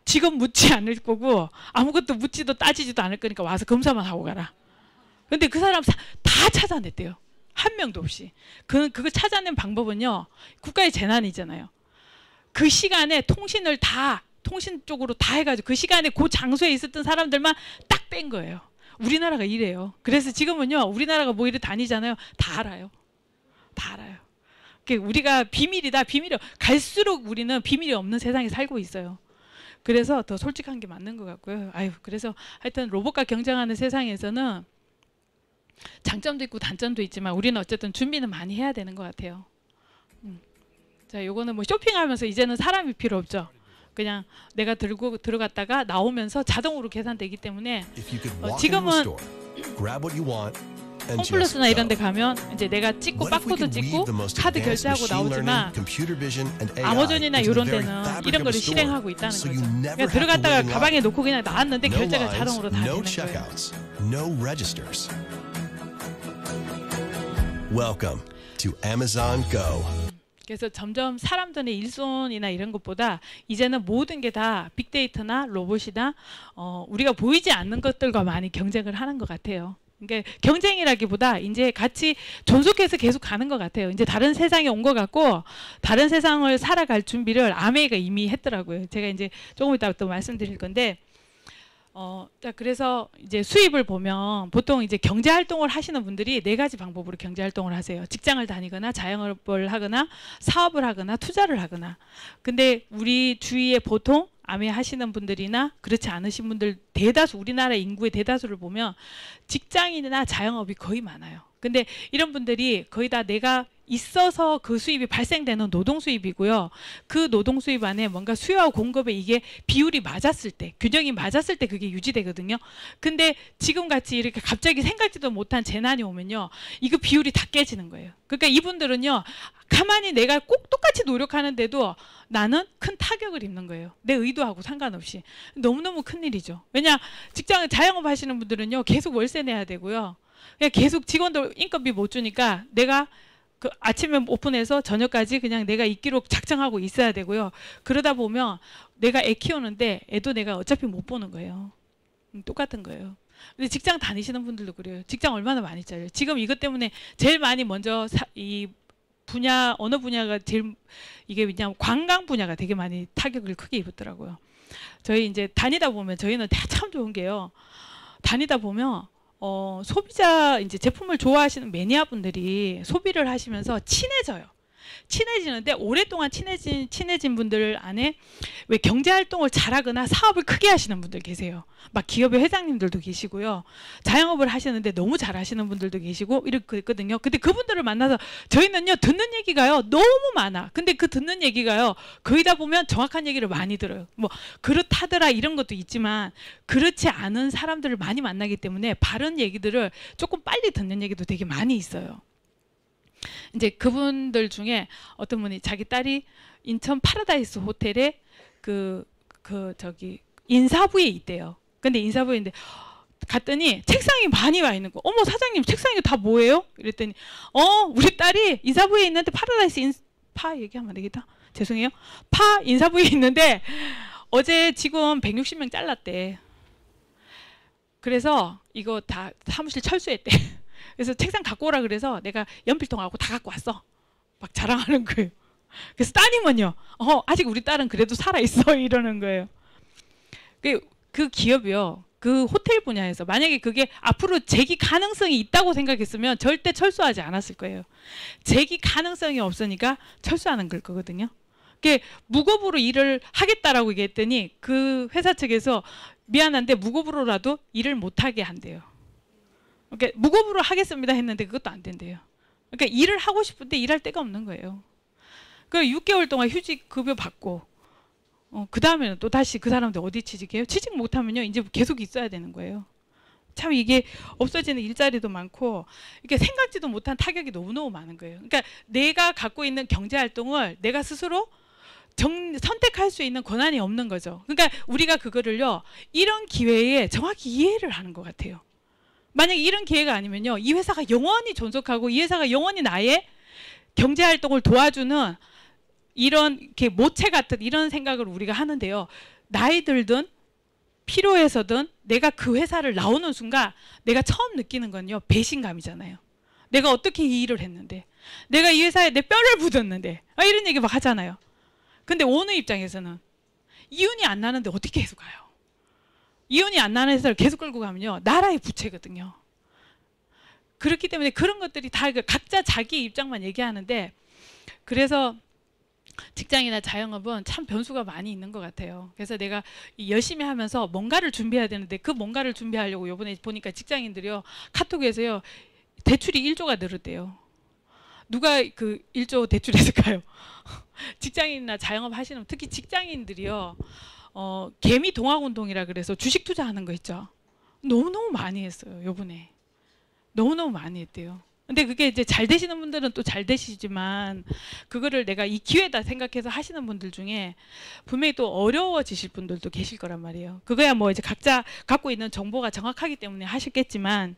직업 묻지 않을 거고 아무것도 묻지도 따지지도 않을 거니까 와서 검사만 하고 가라. 근데 그 사람 다 찾아냈대요. 한 명도 없이. 그걸 찾아낸 방법은요, 국가의 재난이잖아요. 그 시간에 통신을 다 통신 쪽으로 다 해가지고 그 시간에 그 장소에 있었던 사람들만 딱 뺀 거예요. 우리나라가 이래요. 그래서 지금은요, 우리나라가 뭐 이래 다니잖아요. 다 알아요. 다 알아요. 우리가 비밀이다. 비밀이 갈수록 우리는 비밀이 없는 세상에 살고 있어요. 그래서 더 솔직한 게 맞는 것 같고요. 그래서 하여튼 로봇과 경쟁하는 세상에서는 장점도 있고 단점도 있지만 우리는 어쨌든 준비는 많이 해야 되는 것 같아요. 자, 요거는 뭐 쇼핑하면서 이제는 사람이 필요 없죠. 그냥 내가 들고 들어갔다가 나오면서 자동으로 계산되기 때문에 지금은 홈플러스나 이런 데 가면 이제 내가 찍고 바코드 찍고 카드 결제하고 나오지만 아마존이나 이런 데는 이런 거를 실행하고 있다는 거죠. 그러니까 들어갔다가 가방에 놓고 그냥 나왔는데 결제가 자동으로 다 되는 거예요. Welcome to Amazon Go. 그래서 점점 사람들의 일손이나 이런 것보다 이제는 모든 게 다 빅데이터나 로봇이나 우리가 보이지 않는 것들과 많이 경쟁을 하는 것 같아요. 그러니까 경쟁이라기보다 이제 같이 존속해서 계속 가는 것 같아요. 이제 다른 세상에 온 것 같고 다른 세상을 살아갈 준비를 아메이가 이미 했더라고요. 제가 이제 조금 이따 또 말씀드릴 건데 자, 그래서 이제 수입을 보면 보통 이제 경제 활동을 하시는 분들이 4가지 방법으로 경제 활동을 하세요. 직장을 다니거나 자영업을 하거나 사업을 하거나 투자를 하거나. 근데 우리 주위에 보통 아메 하시는 분들이나 그렇지 않으신 분들 대다수, 우리나라 인구의 대다수를 보면 직장인이나 자영업이 거의 많아요. 근데 이런 분들이 거의 다 내가 있어서 그 수입이 발생되는 노동 수입이고요. 그 노동 수입 안에 뭔가 수요와 공급의 이게 비율이 맞았을 때, 균형이 맞았을 때 그게 유지되거든요. 근데 지금 같이 이렇게 갑자기 생각지도 못한 재난이 오면요, 이거 비율이 다 깨지는 거예요. 그러니까 이분들은요, 가만히 내가 꼭 똑같이 노력하는데도 나는 큰 타격을 입는 거예요. 내 의도하고 상관없이. 너무너무 큰일이죠. 왜냐, 직장 자영업 하시는 분들은요, 계속 월세 내야 되고요. 그냥 계속 직원들 인건비 못 주니까 내가 그 아침에 오픈해서 저녁까지 그냥 내가 있기로 작정하고 있어야 되고요. 그러다 보면 내가 애 키우는데 애도 내가 어차피 못 보는 거예요. 똑같은 거예요. 근데 직장 다니시는 분들도 그래요. 직장 얼마나 많이 잘려요. 지금 이것 때문에 제일 많이 먼저 이 분야, 어느 분야가 제일 이게 왜냐면 관광 분야가 되게 많이 타격을 크게 입었더라고요. 저희 이제 다니다 보면 저희는 참 좋은 게요. 다니다 보면 소비자 이제 제품을 좋아하시는 매니아 분들이 소비를 하시면서 친해져요. 친해지는데 오랫동안 친해진 분들 안에 왜 경제 활동을 잘하거나 사업을 크게 하시는 분들 계세요. 막 기업의 회장님들도 계시고요. 자영업을 하시는데 너무 잘하시는 분들도 계시고 이렇거든요. 근데 그분들을 만나서 저희는요 듣는 얘기가요 너무 많아. 근데 그 듣는 얘기가요 거의 다 보면 정확한 얘기를 많이 들어요. 뭐 그렇다더라 이런 것도 있지만 그렇지 않은 사람들을 많이 만나기 때문에 바른 얘기들을 조금 빨리 듣는 얘기도 되게 많이 있어요. 이제 그분들 중에 어떤 분이 자기 딸이 인천 파라다이스 호텔에 저기 인사부에 있대요. 근데 인사부에 있는데 갔더니 책상이 많이 와 있는 거. 어머 사장님 책상이 다 뭐예요? 이랬더니 우리 딸이 인사부에 있는데 파라다이스 파 얘기하면 안 되겠다. 죄송해요. 파 인사부에 있는데 어제 직원 160명 잘랐대. 그래서 이거 다 사무실 철수했대. 그래서 책상 갖고 오라 그래서 내가 연필통하고 다 갖고 왔어. 막 자랑하는 거예요. 그래서 따님은요. 아직 우리 딸은 그래도 살아있어. 이러는 거예요. 그 기업이요. 그 호텔 분야에서 만약에 그게 앞으로 재기 가능성이 있다고 생각했으면 절대 철수하지 않았을 거예요. 재기 가능성이 없으니까 철수하는 걸 거거든요. 이게 무급으로 일을 하겠다라고 얘기했더니 그 회사 측에서 미안한데 무급으로라도 일을 못하게 한대요. 그러니까 무급으로 하겠습니다 했는데 그것도 안 된대요. 그러니까 일을 하고 싶은데 일할 데가 없는 거예요. 그 6개월 동안 휴직 급여 받고 그 다음에는 또 다시 그 사람들 어디 취직해요? 취직 못하면요 이제 계속 있어야 되는 거예요. 참 이게 없어지는 일자리도 많고 이게 생각지도 못한 타격이 너무너무 많은 거예요. 그러니까 내가 갖고 있는 경제활동을 내가 스스로 선택할 수 있는 권한이 없는 거죠. 그러니까 우리가 그거를요 이런 기회에 정확히 이해를 하는 것 같아요. 만약에 이런 기회가 아니면요 이 회사가 영원히 존속하고 이 회사가 영원히 나의 경제활동을 도와주는 이런 이렇게 모체 같은 이런 생각을 우리가 하는데요. 나이 들든 필요해서든 내가 그 회사를 나오는 순간 내가 처음 느끼는 건요. 배신감이잖아요. 내가 어떻게 이 일을 했는데 내가 이 회사에 내 뼈를 묻었는데 이런 얘기 막 하잖아요. 근데 오너 입장에서는 이윤이 안 나는데 어떻게 계속 가요? 이윤이 안 나는 회사를 계속 끌고 가면요. 나라의 부채거든요. 그렇기 때문에 그런 것들이 다 각자 자기 입장만 얘기하는데 그래서 직장이나 자영업은 참 변수가 많이 있는 것 같아요. 그래서 내가 열심히 하면서 뭔가를 준비해야 되는데 그 뭔가를 준비하려고 요번에 보니까 직장인들이요. 카톡에서요. 대출이 1조가 늘었대요. 누가 그 1조 대출했을까요? 직장인이나 자영업 하시는 특히 직장인들이요. 개미 동학운동이라 그래서 주식 투자하는 거 있죠. 너무너무 많이 했어요. 요번에. 너무너무 많이 했대요. 근데 그게 이제 잘 되시는 분들은 또 잘 되시지만 그거를 내가 이 기회다 생각해서 하시는 분들 중에 분명히 또 어려워지실 분들도 계실 거란 말이에요. 그거야 뭐 이제 각자 갖고 있는 정보가 정확하기 때문에 하셨겠지만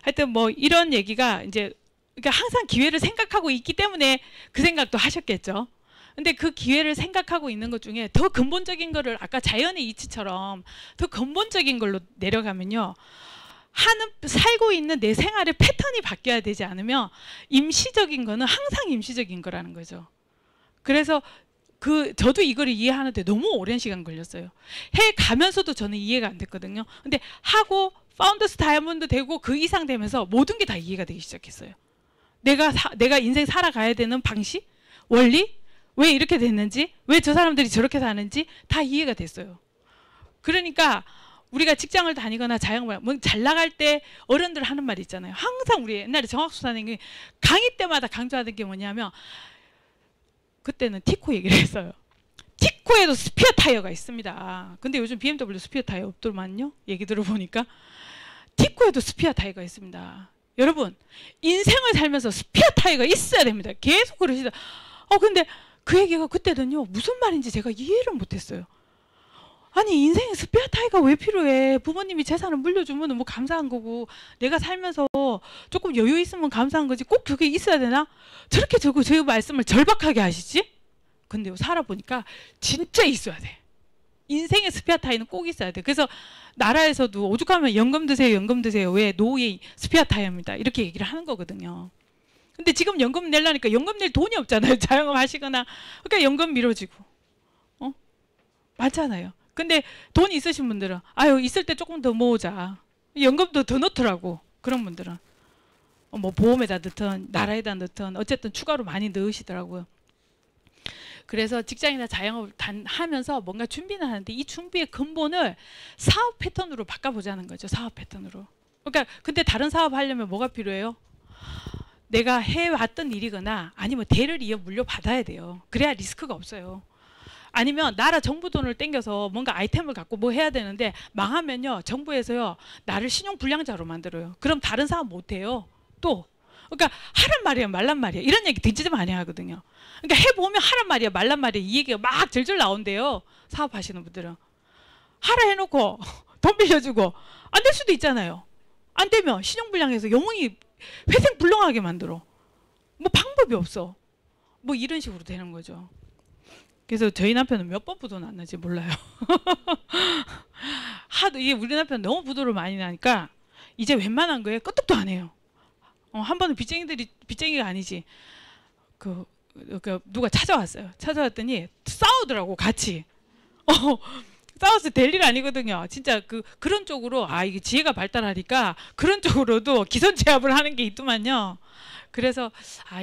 하여튼 뭐 이런 얘기가 이제 그러니까 항상 기회를 생각하고 있기 때문에 그 생각도 하셨겠죠. 근데 그 기회를 생각하고 있는 것 중에 더 근본적인 거를 아까 자연의 이치처럼 더 근본적인 걸로 내려가면요. 살고 있는 내 생활의 패턴이 바뀌어야 되지 않으면 임시적인 거는 항상 임시적인 거라는 거죠. 그래서 저도 이걸 이해하는데 너무 오랜 시간 걸렸어요. 해 가면서도 저는 이해가 안 됐거든요. 근데 하고 파운더스 다이아몬드 되고 그 이상 되면서 모든 게 다 이해가 되기 시작했어요. 내가 인생 살아가야 되는 방식, 원리, 왜 이렇게 됐는지, 왜 저 사람들이 저렇게 사는지 다 이해가 됐어요. 그러니까 우리가 직장을 다니거나 자영업을 뭐 잘 나갈 때 어른들 하는 말이 있잖아요. 항상 우리 옛날에 정학수 선생님이 강의 때마다 강조하던 게 뭐냐면 그때는 티코 얘기를 했어요. 티코에도 스피어 타이어가 있습니다. 근데 요즘 BMW 스피어 타이어 없더만요. 얘기 들어보니까 티코에도 스피어 타이어가 있습니다. 여러분 인생을 살면서 스피어 타이어가 있어야 됩니다. 계속 그러시다. 근데 그 얘기가 그때는요. 무슨 말인지 제가 이해를 못했어요. 아니 인생에 스페어 타이어가 왜 필요해? 부모님이 재산을 물려주면 뭐 감사한 거고 내가 살면서 조금 여유 있으면 감사한 거지 꼭 그게 있어야 되나? 저렇게 저 말씀을 절박하게 하시지? 근데 살아보니까 진짜 있어야 돼. 인생의 스페어 타이어는 꼭 있어야 돼. 그래서 나라에서도 오죽하면 연금 드세요 연금 드세요. 왜? 노후의 스페어 타이어입니다. 이렇게 얘기를 하는 거거든요. 근데 지금 연금 내려니까 연금 낼 돈이 없잖아요. 자영업 하시거나 그러니까 연금 미뤄지고 맞잖아요. 근데 돈 있으신 분들은 아유 있을 때 조금 더 모으자. 연금도 더 넣더라고. 그런 분들은 뭐 보험에다 넣든 나라에다 넣든 어쨌든 추가로 많이 넣으시더라고요. 그래서 직장이나 자영업을 하면서 뭔가 준비는 하는데 이 준비의 근본을 사업 패턴으로 바꿔보자는 거죠. 사업 패턴으로. 그러니까 근데 다른 사업 하려면 뭐가 필요해요? 내가 해왔던 일이거나 아니면 대를 이어 물려받아야 돼요. 그래야 리스크가 없어요. 아니면 나라 정부 돈을 땡겨서 뭔가 아이템을 갖고 뭐 해야 되는데 망하면요 정부에서요 나를 신용불량자로 만들어요. 그럼 다른 사업 못해요. 또 그러니까 하란 말이야 말란 말이야 이런 얘기 듣지 많이 하거든요. 그러니까 해보면 하란 말이야 말란 말이야 이 얘기가 막 절절 나온대요. 사업하시는 분들은 하라 해놓고 돈 빌려주고 안 될 수도 있잖아요. 안 되면 신용불량해서 영원히 회생불능하게 만들어. 뭐 방법이 없어. 뭐 이런 식으로 되는 거죠. 그래서 저희 남편은 몇 번 부도 났는지 몰라요. 하도 이게 우리 남편 너무 부도를 많이 나니까 이제 웬만한 거에 끄떡도 안 해요. 한 번은 빚쟁이가 아니지. 누가 찾아왔어요. 찾아왔더니 싸우더라고 같이. 싸워서 될 일 아니거든요. 진짜 그런 쪽으로 이게 지혜가 발달하니까 그런 쪽으로도 기선제압을 하는 게 있더만요. 그래서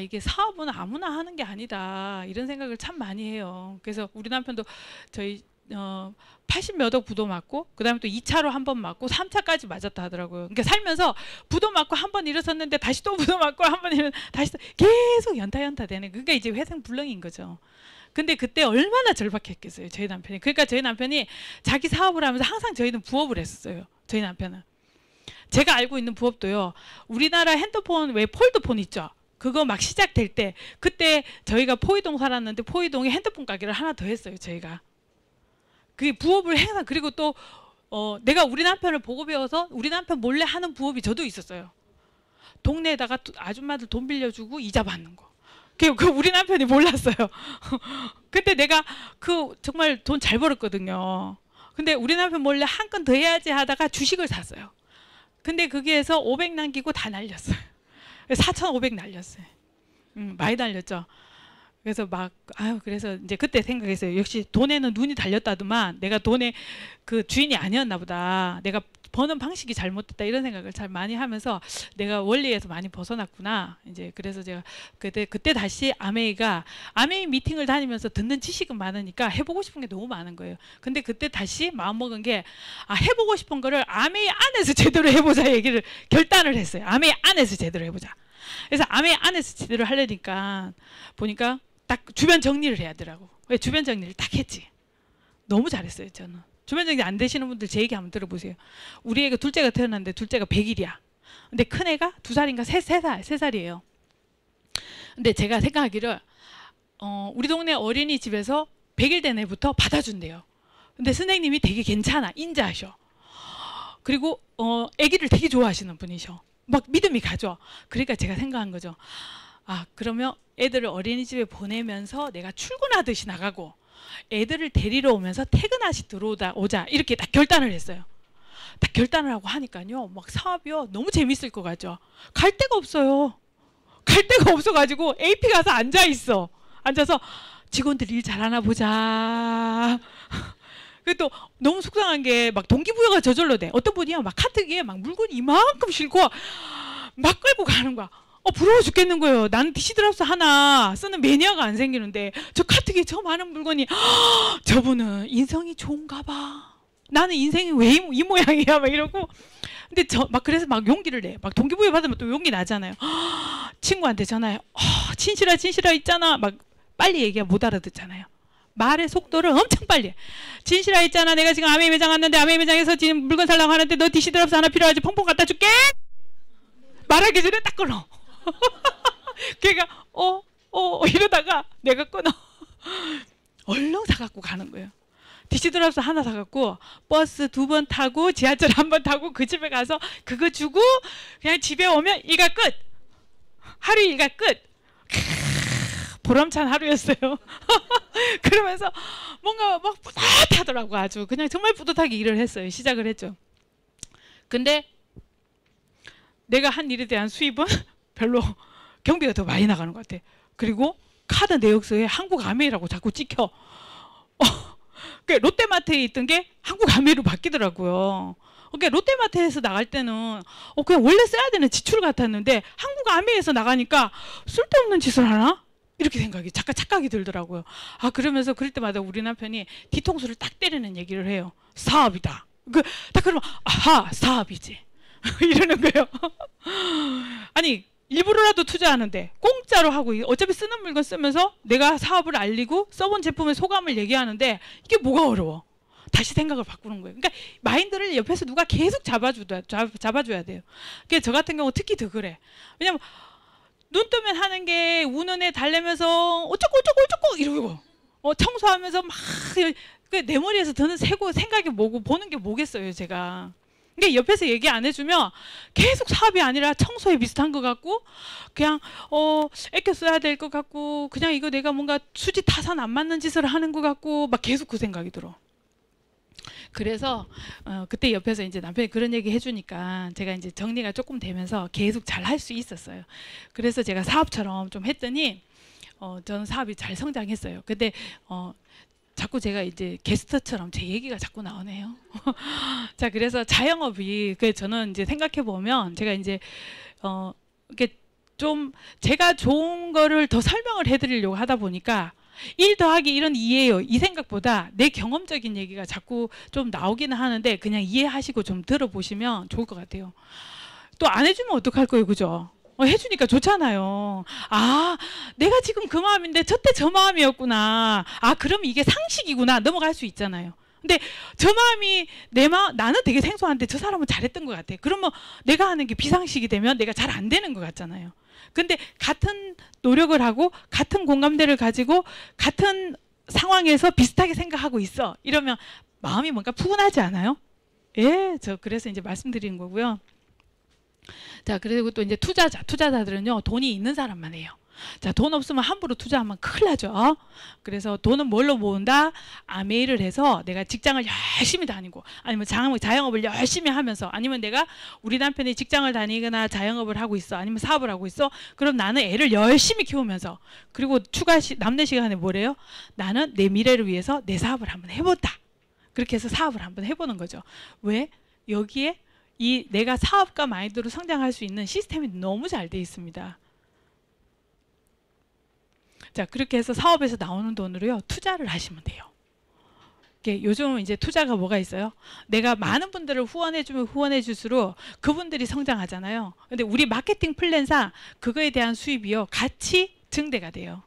이게 사업은 아무나 하는 게 아니다 이런 생각을 참 많이 해요. 그래서 우리 남편도 저희 80몇 억 부도 맞고 그다음에 또 2차로 한 번 맞고 3차까지 맞았다 하더라고요. 그러니까 살면서 부도 맞고 한 번 일어섰는데 다시 또 부도 맞고 한 번 다시 또 계속 연타 되는, 그러니까 이제 회생불능인 거죠. 근데 그때 얼마나 절박했겠어요 저희 남편이. 그러니까 저희 남편이 자기 사업을 하면서 항상 저희는 부업을 했었어요. 저희 남편은 제가 알고 있는 부업도요, 우리나라 핸드폰 왜 폴드폰 있죠, 그거 막 시작될 때 그때 저희가 포이동 살았는데 포이동에 핸드폰 가게를 하나 더 했어요 저희가. 그 부업을 항상. 그리고 또 내가 우리 남편을 보고 배워서 우리 남편 몰래 하는 부업이 저도 있었어요. 동네에다가 아줌마들 돈 빌려주고 이자 받는 거. 그 우리 남편이 몰랐어요. 근데 내가 정말 돈 잘 벌었거든요. 근데 우리 남편 몰래 한 건 더 해야지 하다가 주식을 샀어요. 근데 거기에서 500 남기고 다 날렸어요. 4,500 날렸어요. 많이 날렸죠. 그래서 그래서 이제 그때 생각했어요. 역시 돈에는 눈이 달렸다더만 내가 돈의 그 주인이 아니었나 보다. 내가 버는 방식이 잘못됐다 이런 생각을 잘 많이 하면서 내가 원리에서 많이 벗어났구나. 이제 그래서 제가 그때 다시 아메이 미팅을 다니면서 듣는 지식은 많으니까 해보고 싶은 게 너무 많은 거예요. 근데 그때 다시 마음먹은 게 해보고 싶은 거를 아메이 안에서 제대로 해보자 얘기를 결단을 했어요. 아메이 안에서 제대로 해보자. 그래서 아메이 안에서 제대로 하려니까 보니까 딱 주변 정리를 해야 되더라고. 왜 주변 정리를 딱 했지. 너무 잘했어요 저는. 주변 정리 안 되시는 분들 제 얘기 한번 들어보세요. 우리 애가 둘째가 태어났는데 둘째가 100일이야. 근데 큰애가 2살인가 3살이에요. 근데 제가 생각하기를 우리 동네 어린이집에서 100일 된 애부터 받아준대요. 근데 선생님이 되게 괜찮아, 인자하셔. 그리고 애기를 되게 좋아하시는 분이셔. 막 믿음이 가죠. 그러니까 제가 생각한 거죠. 그러면 애들을 어린이집에 보내면서 내가 출근하듯이 나가고 애들을 데리러 오면서 퇴근하시 들어오자 이렇게 딱 결단을 했어요. 딱 결단을 하고 하니까요, 막 사업이요 너무 재밌을 것 같죠. 갈 데가 없어요. 갈 데가 없어가지고 AP 가서 앉아서 직원들 일 잘하나 보자. 그리고 또 너무 속상한 게 막 동기부여가 저절로 돼. 어떤 분이요 막 카트기에 막 물건 이만큼 싣고 막 끌고 가는 거야. 부러워 죽겠는 거예요. 나는 디시드랍스 하나 쓰는 매니아가 안 생기는데 저 카트기에 저 많은 물건이 저분은 인성이 좋은가 봐. 나는 인생이 왜 이 모양이야 막 이러고. 근데 그래서 막 용기를 내. 막 동기부여 받으면 또 용기 나잖아요. 친구한테 전화해. 진실아 있잖아. 막 빨리 얘기하면 못 알아듣잖아요. 말의 속도를 엄청 빨리 해. 진실아 있잖아. 내가 지금 아메이 매장 왔는데 아메이 매장에서 지금 물건 살라고 하는데 너 디시드랍스 하나 필요하지? 펑펑 갖다 줄게. 말하기 전에 딱 끊어. 걔가 이러다가 내가 끊어. 얼른 사갖고 가는 거예요. 디시드랍스 하나 사갖고 버스 2번 타고 지하철 1번 타고 그 집에 가서 그거 주고 그냥 집에 오면 일가 끝. 하루 일가 끝. 보람찬 하루였어요. 그러면서 뭔가 막 뿌듯하더라고. 아주 그냥 정말 뿌듯하게 일을 했어요. 시작을 했죠. 근데 내가 한 일에 대한 수입은 별로 경비가 더 많이 나가는 것 같아. 그리고 카드 내역서에 한국 아메이라고 자꾸 찍혀. 롯데마트에 있던 게 한국 아메이로 바뀌더라고요. 그러니까 롯데마트에서 나갈 때는 그냥 원래 써야 되는 지출 같았는데 한국 아메이에서 나가니까 쓸데없는 짓을 하나? 이렇게 착각이 들더라고요. 그러면서 그럴 때마다 우리 남편이 뒤통수를 딱 때리는 얘기를 해요. 사업이다. 딱 그러면 사업이지. 이러는 거예요. 아니 일부러라도 투자하는데 공짜로 하고 어차피 쓰는 물건 쓰면서 내가 사업을 알리고 써본 제품의 소감을 얘기하는데 이게 뭐가 어려워. 다시 생각을 바꾸는 거예요. 그러니까 마인드를 옆에서 누가 계속 잡아줘야 돼요. 그러니까 저 같은 경우 특히 더 그래. 왜냐면 눈 뜨면 하는 게 우는 애 달래면서 어쩌고 이러고 청소하면서 막 내 머리에서 드는 생각이 뭐고 보는 게 뭐겠어요 제가. 그러니까 옆에서 얘기 안 해주면 계속 사업이 아니라 청소에 비슷한 것 같고 그냥 애껴 써야 될 것 같고 그냥 이거 내가 뭔가 수지 타산 안 맞는 짓을 하는 것 같고 막 계속 그 생각이 들어. 그래서 그때 옆에서 이제 남편이 그런 얘기 해주니까 제가 이제 정리가 조금 되면서 계속 잘 할 수 있었어요. 그래서 제가 사업처럼 좀 했더니 저는 사업이 잘 성장했어요. 근데 자꾸 제가 이제 게스트처럼 제 얘기가 자꾸 나오네요. 자, 그래서 자영업이 저는 이제 생각해 보면 제가 이제 이렇게 좀 제가 좋은 거를 더 설명을 해드리려고 하다 보니까 1 더하기 1은 2예요. 이 생각보다 내 경험적인 얘기가 자꾸 좀 나오기는 하는데 그냥 이해하시고 좀 들어보시면 좋을 것 같아요. 또 안 해주면 어떡할 거예요, 그죠? 해주니까 좋잖아요. 아, 내가 지금 그 마음인데 저때 저 마음이었구나. 아, 그럼 이게 상식이구나. 넘어갈 수 있잖아요. 근데 저 마음이 나는 되게 생소한데 저 사람은 잘했던 것 같아. 그러면 내가 하는 게 비상식이 되면 내가 잘 안 되는 것 같잖아요. 근데 같은 노력을 하고 같은 공감대를 가지고 같은 상황에서 비슷하게 생각하고 있어. 이러면 마음이 뭔가 푸근하지 않아요? 예, 저 그래서 이제 말씀드리는 거고요. 자, 그리고 또 이제 투자자들은요, 돈이 있는 사람만 해요. 자, 돈 없으면 함부로 투자하면 큰일 나죠. 그래서 돈은 뭘로 모은다? 아메이를 해서 내가 직장을 열심히 다니고 아니면 자영업을 열심히 하면서 아니면 내가 우리 남편이 직장을 다니거나 자영업을 하고 있어 아니면 사업을 하고 있어. 그럼 나는 애를 열심히 키우면서 그리고 남는 시간에 뭐래요? 나는 내 미래를 위해서 내 사업을 한번 해본다. 그렇게 해서 사업을 한번 해보는 거죠. 왜? 여기에 내가 사업가 마인드로 성장할 수 있는 시스템이 너무 잘 돼 있습니다. 자, 그렇게 해서 사업에서 나오는 돈으로요, 투자를 하시면 돼요. 요즘은 이제 투자가 뭐가 있어요? 내가 많은 분들을 후원해주면 후원해줄수록 그분들이 성장하잖아요. 근데 우리 마케팅 플랜상 그거에 대한 수입이요, 같이 증대가 돼요.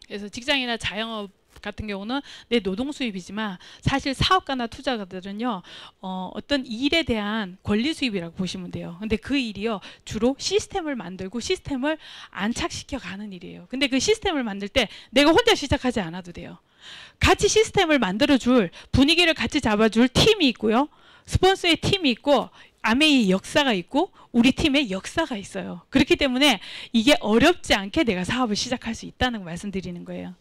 그래서 직장이나 자영업 같은 경우는 내 노동 수입이지만 사실 사업가나 투자가들은요, 어떤 일에 대한 권리 수입이라고 보시면 돼요. 근데 그 일이요, 주로 시스템을 만들고 시스템을 안착시켜 가는 일이에요. 근데 그 시스템을 만들 때 내가 혼자 시작하지 않아도 돼요. 같이 시스템을 만들어줄, 분위기를 같이 잡아줄 팀이 있고요, 스폰서의 팀이 있고, 아메이 역사가 있고, 우리 팀의 역사가 있어요. 그렇기 때문에 이게 어렵지 않게 내가 사업을 시작할 수 있다는 거 말씀드리는 거예요.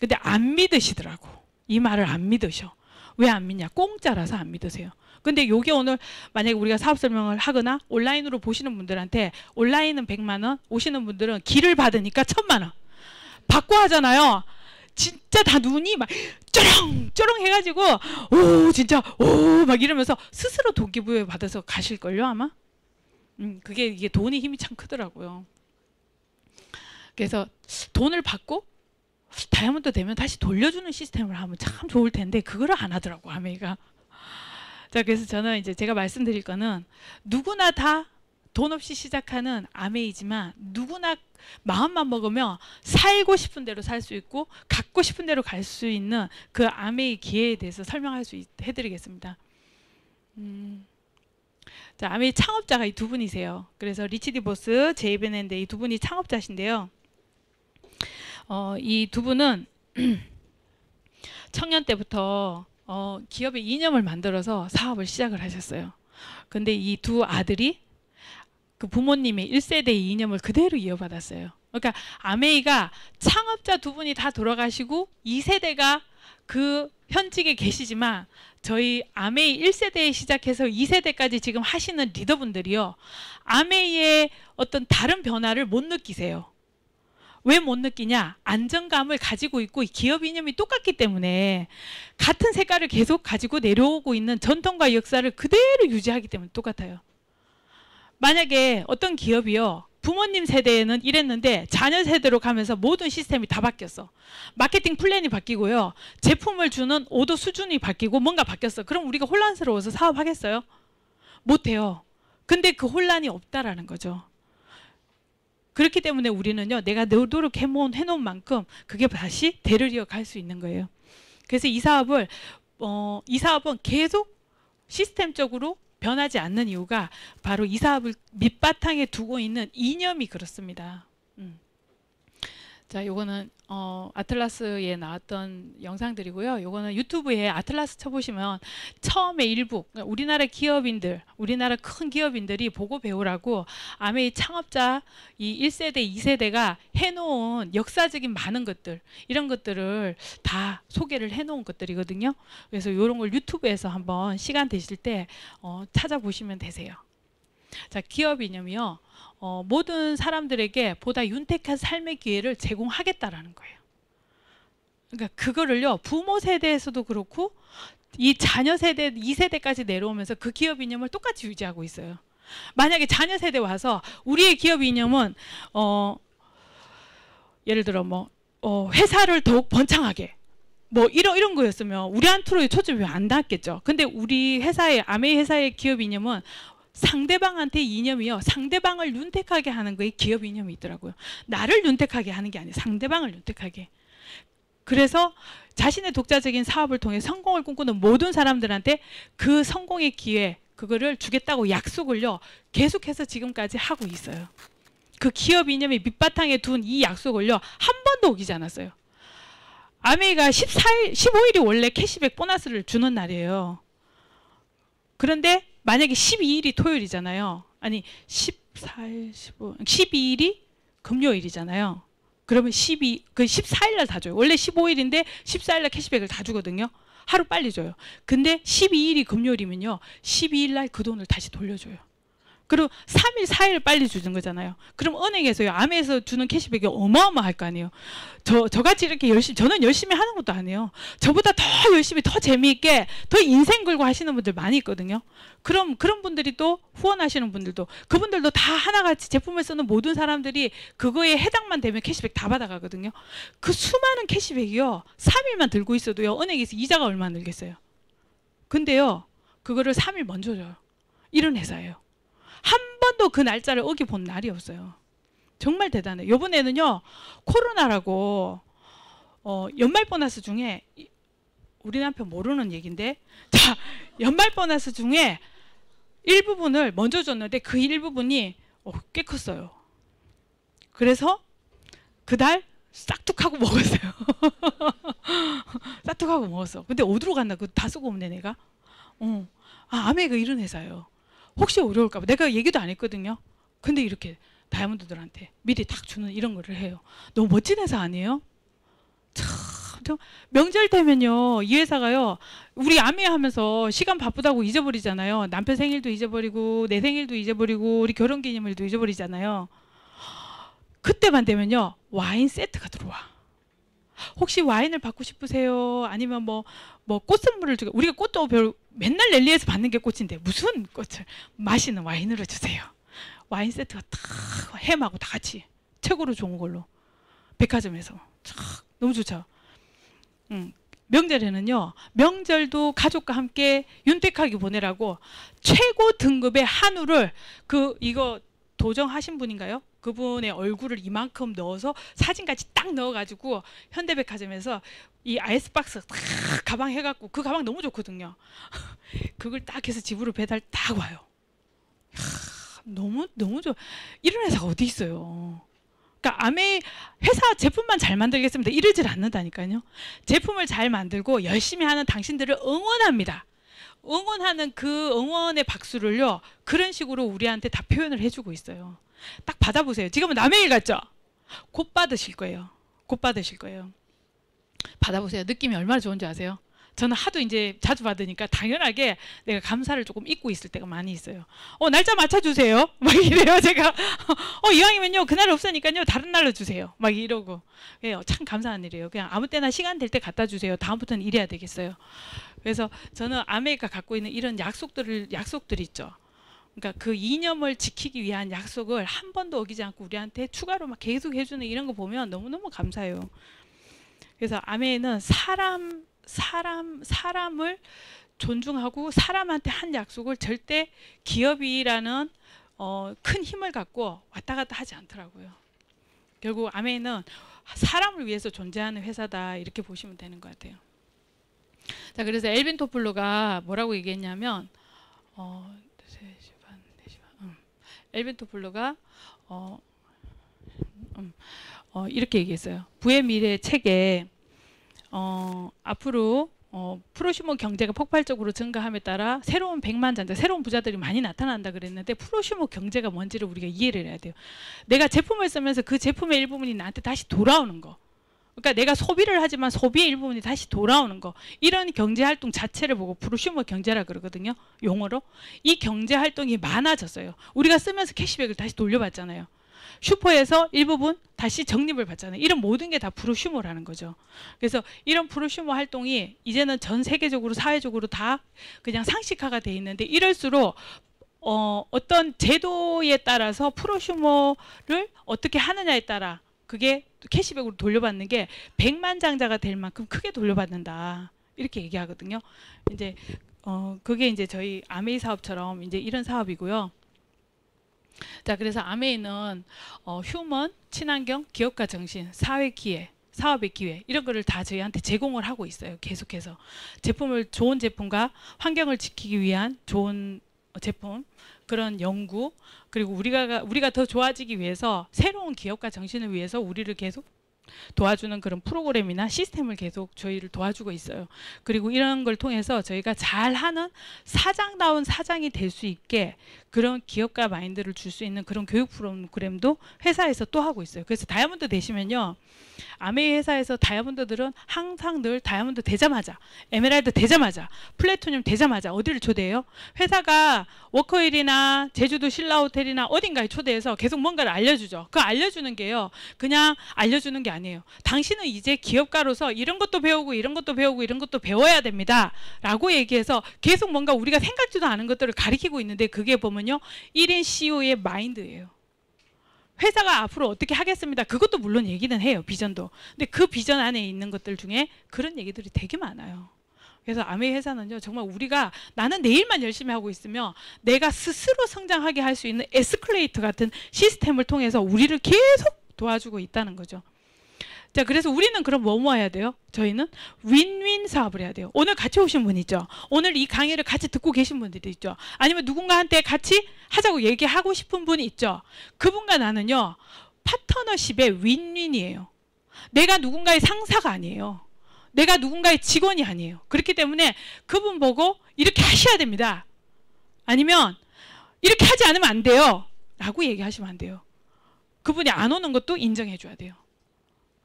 근데 안 믿으시더라고. 이 말을 안 믿으셔. 왜 안 믿냐? 공짜라서 안 믿으세요. 근데 요게 오늘 만약에 우리가 사업 설명을 하거나 온라인으로 보시는 분들한테 온라인은 100만 원, 오시는 분들은 길을 받으니까 1000만 원 받고 하잖아요. 진짜 다 눈이 막 쩌렁쩌렁 해가지고 오 진짜 오 막 이러면서 스스로 동기부여 받아서 가실걸요 아마. 이게 돈의 힘이 참 크더라고요. 그래서 돈을 받고 다이아몬드 되면 다시 돌려주는 시스템을 하면 참 좋을 텐데 그거를 안 하더라고 아메이가. 자, 그래서 저는 이제 제가 말씀드릴 거는 누구나 다 돈 없이 시작하는 아메이지만 누구나 마음만 먹으면 살고 싶은 대로 살 수 있고 갖고 싶은 대로 갈 수 있는 그 아메이 기회에 대해서 설명할 수 해드리겠습니다. 자, 아메이 창업자가 이 두 분이세요. 그래서 리치 디보스, 제이벤 앤데 이 두 분이 창업자신데요. 이 두 분은 청년 때부터 기업의 이념을 만들어서 사업을 시작을 하셨어요. 근데 이 두 아들이 그 부모님의 1세대의 이념을 그대로 이어받았어요. 그러니까 아메이가 창업자 두 분이 다 돌아가시고 2세대가 그 현직에 계시지만 저희 아메이 1세대에 시작해서 2세대까지 지금 하시는 리더분들이요, 아메이의 어떤 다른 변화를 못 느끼세요. 왜 못 느끼냐? 안정감을 가지고 있고 기업 이념이 똑같기 때문에 같은 색깔을 계속 가지고 내려오고 있는 전통과 역사를 그대로 유지하기 때문에 똑같아요. 만약에 어떤 기업이요, 부모님 세대에는 이랬는데 자녀 세대로 가면서 모든 시스템이 다 바뀌었어. 마케팅 플랜이 바뀌고요, 제품을 주는 오더 수준이 바뀌고 뭔가 바뀌었어. 그럼 우리가 혼란스러워서 사업하겠어요? 못해요. 근데 그 혼란이 없다라는 거죠. 그렇기 때문에 우리는요, 내가 노력해놓은 만큼 그게 다시 대를 이어갈 수 있는 거예요. 그래서 이 사업은 계속 시스템적으로 변하지 않는 이유가 바로 이 사업을 밑바탕에 두고 있는 이념이 그렇습니다. 자, 요거는 아틀라스에 나왔던 영상들이고요. 요거는 유튜브에 아틀라스 쳐보시면 처음에 일부 우리나라 기업인들, 우리나라 큰 기업인들이 보고 배우라고 아메이 창업자 이 1세대, 2세대가 해놓은 역사적인 많은 것들, 이런 것들을 다 소개를 해놓은 것들이거든요. 그래서 이런 걸 유튜브에서 한번 시간 되실 때 찾아보시면 되세요. 자, 기업 이념이요, 모든 사람들에게 보다 윤택한 삶의 기회를 제공하겠다라는 거예요. 그러니까 그거를요 부모 세대에서도 그렇고 이 자녀 세대 2세대까지 내려오면서 그 기업 이념을 똑같이 유지하고 있어요. 만약에 자녀 세대 와서 우리의 기업 이념은 예를 들어 뭐 회사를 더욱 번창하게 뭐 이런 거였으면 우리한테로 초점이 안 닿았겠죠. 근데 우리 회사의 아메이 회사의 기업 이념은 상대방한테 이념이요. 상대방을 윤택하게 하는 거에 기업 이념이 있더라고요. 나를 윤택하게 하는 게 아니에요. 상대방을 윤택하게. 그래서 자신의 독자적인 사업을 통해 성공을 꿈꾸는 모든 사람들한테 그 성공의 기회 그거를 주겠다고 약속을요. 계속해서 지금까지 하고 있어요. 그 기업 이념의 밑바탕에 둔 이 약속을요. 한 번도 어기지 않았어요. 아메이가 15일이 원래 캐시백 보너스를 주는 날이에요. 그런데 만약에 12일이 토요일이잖아요. 아니 14일, 15, 12일이 금요일이잖아요. 그러면 14일 날 다 줘요. 원래 15일인데 14일 날 캐시백을 다 주거든요. 하루 빨리 줘요. 근데 12일이 금요일이면요. 12일 날 그 돈을 다시 돌려줘요. 그리고 3일, 4일 빨리 주는 거잖아요. 그럼 은행에서요. 아메에서 주는 캐시백이 어마어마할 거 아니에요. 저같이 이렇게 저는 열심히 하는 것도 아니에요. 저보다 더 열심히, 더 재미있게, 더 인생 걸고 하시는 분들 많이 있거든요. 그런 분들이 또 후원하시는 분들도, 그분들도 다 하나같이 제품을 쓰는 모든 사람들이 그거에 해당만 되면 캐시백 다 받아가거든요. 그 수많은 캐시백이요. 3일만 들고 있어도요. 은행에서 이자가 얼마나 늘겠어요. 근데요. 그거를 3일 먼저 줘요. 이런 회사예요. 한 번도 그 날짜를 어겨본 날이 없어요. 정말 대단해요. 이번에는요. 코로나라고 연말 보너스 중에 우리 남편 모르는 얘기인데 자 연말 보너스 중에 일부분을 먼저 줬는데 그 일부분이 꽤 컸어요. 그래서 그날 싹둑하고 먹었어요. 싹둑하고 먹었어. 근데 어디로 갔나 그거 다 쓰고 없네 내가. 아메가 이런 회사예요. 혹시 어려울까 봐 내가 얘기도 안 했거든요. 근데 이렇게 다이아몬드들한테 미리 딱 주는 이런 거를 해요. 너무 멋진 회사 아니에요? 참 명절 되면요 이 회사가요 우리 아메 하면서 시간 바쁘다고 잊어버리잖아요. 남편 생일도 잊어버리고 내 생일도 잊어버리고 우리 결혼기념일도 잊어버리잖아요. 그때만 되면요 와인 세트가 들어와. 혹시 와인을 받고 싶으세요? 아니면 뭐 꽃 선물을 주고 우리가 꽃도 맨날 랠리에서 받는 게 꽃인데 무슨 꽃을 마시는 와인으로 주세요. 와인 세트가 딱 햄하고 다 같이 최고로 좋은 걸로 백화점에서 너무 좋죠. 명절에는요 명절도 가족과 함께 윤택하게 보내라고 최고 등급의 한우를 이거 도정하신 분인가요? 그분의 얼굴을 이만큼 넣어서 사진까지 딱 넣어가지고 현대백화점에서 이 아이스박스 딱 가방 해갖고 그 가방 너무 좋거든요. 그걸 딱 해서 집으로 배달 딱 와요. 너무 좋아. 이런 회사가 어디 있어요. 그러니까 아메 회사 제품만 잘 만들겠습니다. 이러질 않는다니까요. 제품을 잘 만들고 열심히 하는 당신들을 응원합니다. 응원하는 그 응원의 박수를요. 그런 식으로 우리한테 다 표현을 해주고 있어요. 딱 받아보세요. 지금은 남의 일 같죠? 곧 받으실 거예요. 곧 받으실 거예요. 받아보세요. 느낌이 얼마나 좋은지 아세요? 저는 하도 이제 자주 받으니까 당연하게 내가 감사를 조금 잊고 있을 때가 많이 있어요. 날짜 맞춰주세요. 막 이래요. 제가 이왕이면요 그날 없으니까요 다른 날로 주세요. 막 이러고 참 감사한 일이에요. 그냥 아무 때나 시간 될 때 갖다 주세요. 다음부터는 이래야 되겠어요. 그래서 저는 아메리카 갖고 있는 이런 약속들 있죠. 그러니까 그 이념을 지키기 위한 약속을 한 번도 어기지 않고 우리한테 추가로 막 계속 해주는 이런 거 보면 너무너무 감사해요. 그래서 아메는 사람을 존중하고 사람한테 한 약속을 절대 기업이라는 큰 힘을 갖고 왔다 갔다 하지 않더라고요. 결국 아메는 사람을 위해서 존재하는 회사다 이렇게 보시면 되는 것 같아요. 자, 그래서 엘빈 토플러가 뭐라고 얘기했냐면 엘빈 토플러가 이렇게 얘기했어요. 부의 미래 책에 앞으로 프로슈머 경제가 폭발적으로 증가함에 따라 새로운 백만장자, 새로운 부자들이 많이 나타난다 그랬는데 프로슈머 경제가 뭔지를 우리가 이해를 해야 돼요. 내가 제품을 쓰면서 그 제품의 일부분이 나한테 다시 돌아오는 거. 그러니까 내가 소비를 하지만 소비의 일부분이 다시 돌아오는 거. 이런 경제활동 자체를 보고 프로슈머 경제라 그러거든요. 용어로. 이 경제활동이 많아졌어요. 우리가 쓰면서 캐시백을 다시 돌려받잖아요. 슈퍼에서 일부분 다시 적립을 받잖아요. 이런 모든 게 다 프로슈머라는 거죠. 그래서 이런 프로슈머 활동이 이제는 전 세계적으로 사회적으로 다 그냥 상식화가 돼 있는데 이럴수록 어떤 제도에 따라서 프로슈머를 어떻게 하느냐에 따라 그게 캐시백으로 돌려받는 게 백만장자가 될 만큼 크게 돌려받는다. 이렇게 얘기하거든요. 이제 그게 이제 저희 아메이 사업처럼 이제 이런 사업이고요. 자, 그래서 아메이는 휴먼, 친환경, 기업가 정신, 사회 기회, 사업의 기회 이런 거를 다 저희한테 제공을 하고 있어요. 계속해서 좋은 제품과 환경을 지키기 위한 좋은 제품, 그런 연구, 그리고 우리가 더 좋아지기 위해서 새로운 기업가 정신을 위해서 우리를 계속 도와주는 그런 프로그램이나 시스템을 계속 저희를 도와주고 있어요. 그리고 이런 걸 통해서 저희가 잘하는 사장다운 사장이 될 수 있게 그런 기업가 마인드를 줄 수 있는 그런 교육 프로그램도 회사에서 또 하고 있어요. 그래서 다이아몬드 되시면요. 아메이 회사에서 다이아몬드들은 항상 늘 다이아몬드 되자마자, 에메랄드 되자마자, 플래티늄 되자마자 어디를 초대해요? 회사가 워커힐이나 제주도 신라호텔이나 어딘가에 초대해서 계속 뭔가를 알려주죠. 그 알려주는 게요. 그냥 알려주는 게 아니에요. 당신은 이제 기업가로서 이런 것도 배우고 이런 것도 배우고 이런 것도 배워야 됩니다. 라고 얘기해서 계속 뭔가 우리가 생각지도 않은 것들을 가리키고 있는데 그게 보면요. 1인 CEO의 마인드예요. 회사가 앞으로 어떻게 하겠습니다. 그것도 물론 얘기는 해요. 비전도. 근데 그 비전 안에 있는 것들 중에 그런 얘기들이 되게 많아요. 그래서 아메이 회사는요. 정말 우리가 나는 내일만 열심히 하고 있으면 내가 스스로 성장하게 할 수 있는 에스컬레이터 같은 시스템을 통해서 우리를 계속 도와주고 있다는 거죠. 자, 그래서 우리는 그럼 뭐 해야 돼요? 저희는 윈윈 사업을 해야 돼요. 오늘 같이 오신 분 있죠? 오늘 이 강의를 같이 듣고 계신 분들이 있죠? 아니면 누군가한테 같이 하자고 얘기하고 싶은 분이 있죠? 그분과 나는요. 파트너십의 윈윈이에요. 내가 누군가의 상사가 아니에요. 내가 누군가의 직원이 아니에요. 그렇기 때문에 그분 보고 이렇게 하셔야 됩니다. 아니면 이렇게 하지 않으면 안 돼요. 라고 얘기하시면 안 돼요. 그분이 안 오는 것도 인정해 줘야 돼요.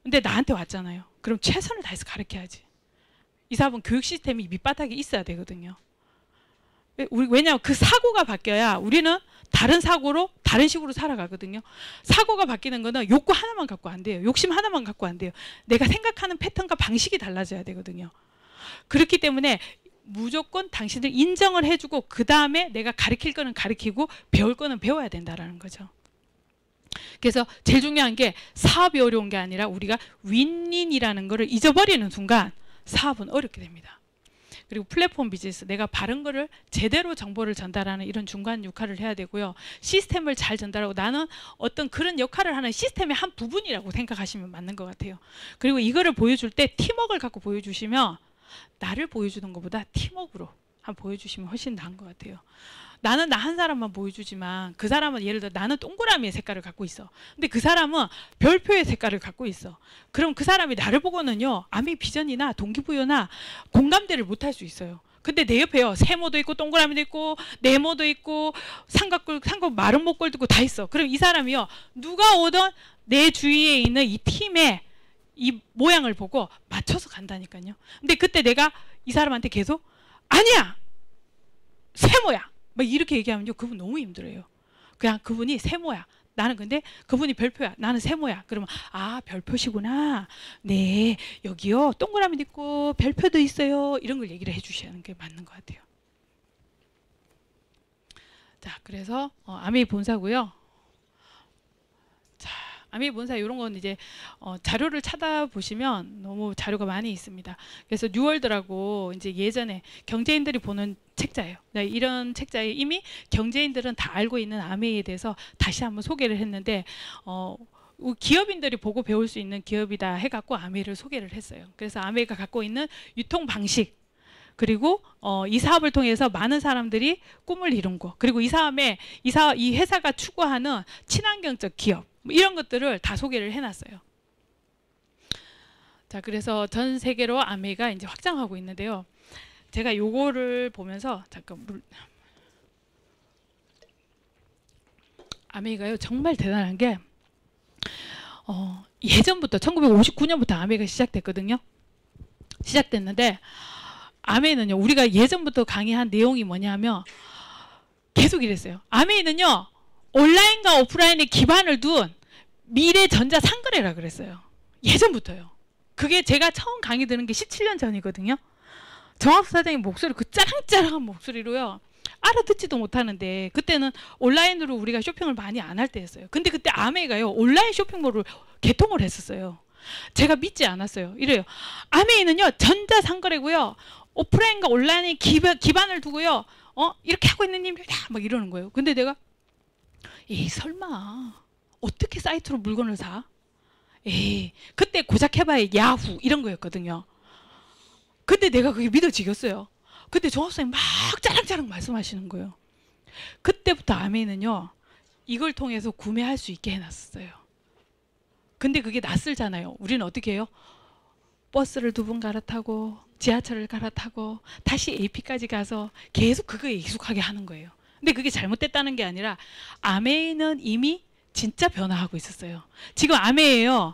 근데 나한테 왔잖아요. 그럼 최선을 다해서 가르쳐야지. 이 사업은 교육 시스템이 밑바닥에 있어야 되거든요. 왜냐하면 그 사고가 바뀌어야 우리는 다른 사고로 다른 식으로 살아가거든요. 사고가 바뀌는 거는 욕구 하나만 갖고 안 돼요. 욕심 하나만 갖고 안 돼요. 내가 생각하는 패턴과 방식이 달라져야 되거든요. 그렇기 때문에 무조건 당신들 인정을 해주고 그 다음에 내가 가르칠 거는 가르치고 배울 거는 배워야 된다는 거죠. 그래서 제일 중요한 게 사업이 어려운 게 아니라 우리가 윈윈이라는 거를 잊어버리는 순간 사업은 어렵게 됩니다. 그리고 플랫폼 비즈니스, 내가 바른 거를 제대로 정보를 전달하는 이런 중간 역할을 해야 되고요. 시스템을 잘 전달하고 나는 어떤 그런 역할을 하는 시스템의 한 부분이라고 생각하시면 맞는 것 같아요. 그리고 이거를 보여줄 때 팀워크를 갖고 보여주시면 나를 보여주는 것보다 팀워크로 한번 보여주시면 훨씬 나은 것 같아요. 나는 나 한 사람만 보여주지만 그 사람은 예를 들어 나는 동그라미의 색깔을 갖고 있어. 근데 그 사람은 별표의 색깔을 갖고 있어. 그럼 그 사람이 나를 보고는요. 아메이 비전이나 동기부여나 공감대를 못할 수 있어요. 근데 내 옆에요. 세모도 있고 동그라미도 있고 네모도 있고 삼각골 마른 목골도 있고 다 있어. 그럼 이 사람이요. 누가 오든 내 주위에 있는 이 팀의 이 모양을 보고 맞춰서 간다니까요. 근데 그때 내가 이 사람한테 계속 아니야. 세모야. 막 이렇게 얘기하면요. 그분 너무 힘들어요. 그냥 그분이 세모야. 나는 근데 그분이 별표야. 나는 세모야. 그러면 아 별표시구나. 네 여기요. 동그라미도 있고 별표도 있어요. 이런 걸 얘기를 해주시는 게 맞는 것 같아요. 자 그래서 아메이 본사고요. 자 아메이 본사 이런 건 이제 자료를 찾아보시면 너무 자료가 많이 있습니다. 그래서 뉴월드라고 이제 예전에 경제인들이 보는 책자예요. 이런 책자에 이미 경제인들은 다 알고 있는 아메이에 대해서 다시 한번 소개를 했는데 기업인들이 보고 배울 수 있는 기업이다 해갖고 아메이를 소개를 했어요. 그래서 아메이가 갖고 있는 유통 방식 그리고 이 사업을 통해서 많은 사람들이 꿈을 이룬 거 그리고 이 회사가 추구하는 친환경적 기업 뭐 이런 것들을 다 소개를 해놨어요. 자 그래서 전 세계로 아메이가 이제 확장하고 있는데요. 제가 요거를 보면서 잠깐 아메이가요 정말 대단한 게 예전부터 1959년부터 아메이가 시작됐거든요. 시작됐는데 아메이는요 우리가 예전부터 강의한 내용이 뭐냐면 계속 이랬어요. 아메이는요 온라인과 오프라인의 기반을 둔 미래 전자 상거래라 그랬어요. 예전부터요. 그게 제가 처음 강의 듣는 게 17년 전이거든요. 정학수 사장님 목소리 그 짜랑짜랑한 목소리로요. 알아듣지도 못하는데 그때는 온라인으로 우리가 쇼핑을 많이 안 할 때였어요. 근데 그때 아메이가요. 온라인 쇼핑몰을 개통을 했었어요. 제가 믿지 않았어요. 이래요. 아메이는요. 전자상거래고요. 오프라인과 온라인의 기반을 두고요. 이렇게 하고 있는 님이다. 막 이러는 거예요. 근데 내가 에이 설마 어떻게 사이트로 물건을 사? 에이 그때 고작 해봐야 야후 이런 거였거든요. 근데 내가 그게 믿어지겠어요. 근데 정학사님 막 짜랑짜랑 말씀하시는 거예요. 그때부터 아메이는요. 이걸 통해서 구매할 수 있게 해놨어요. 근데 그게 낯설잖아요. 우리는 어떻게 해요? 버스를 2번 갈아타고 지하철을 갈아타고 다시 AP까지 가서 계속 그거에 익숙하게 하는 거예요. 근데 그게 잘못됐다는 게 아니라 아메이는 이미 진짜 변화하고 있었어요. 지금 아메이에요.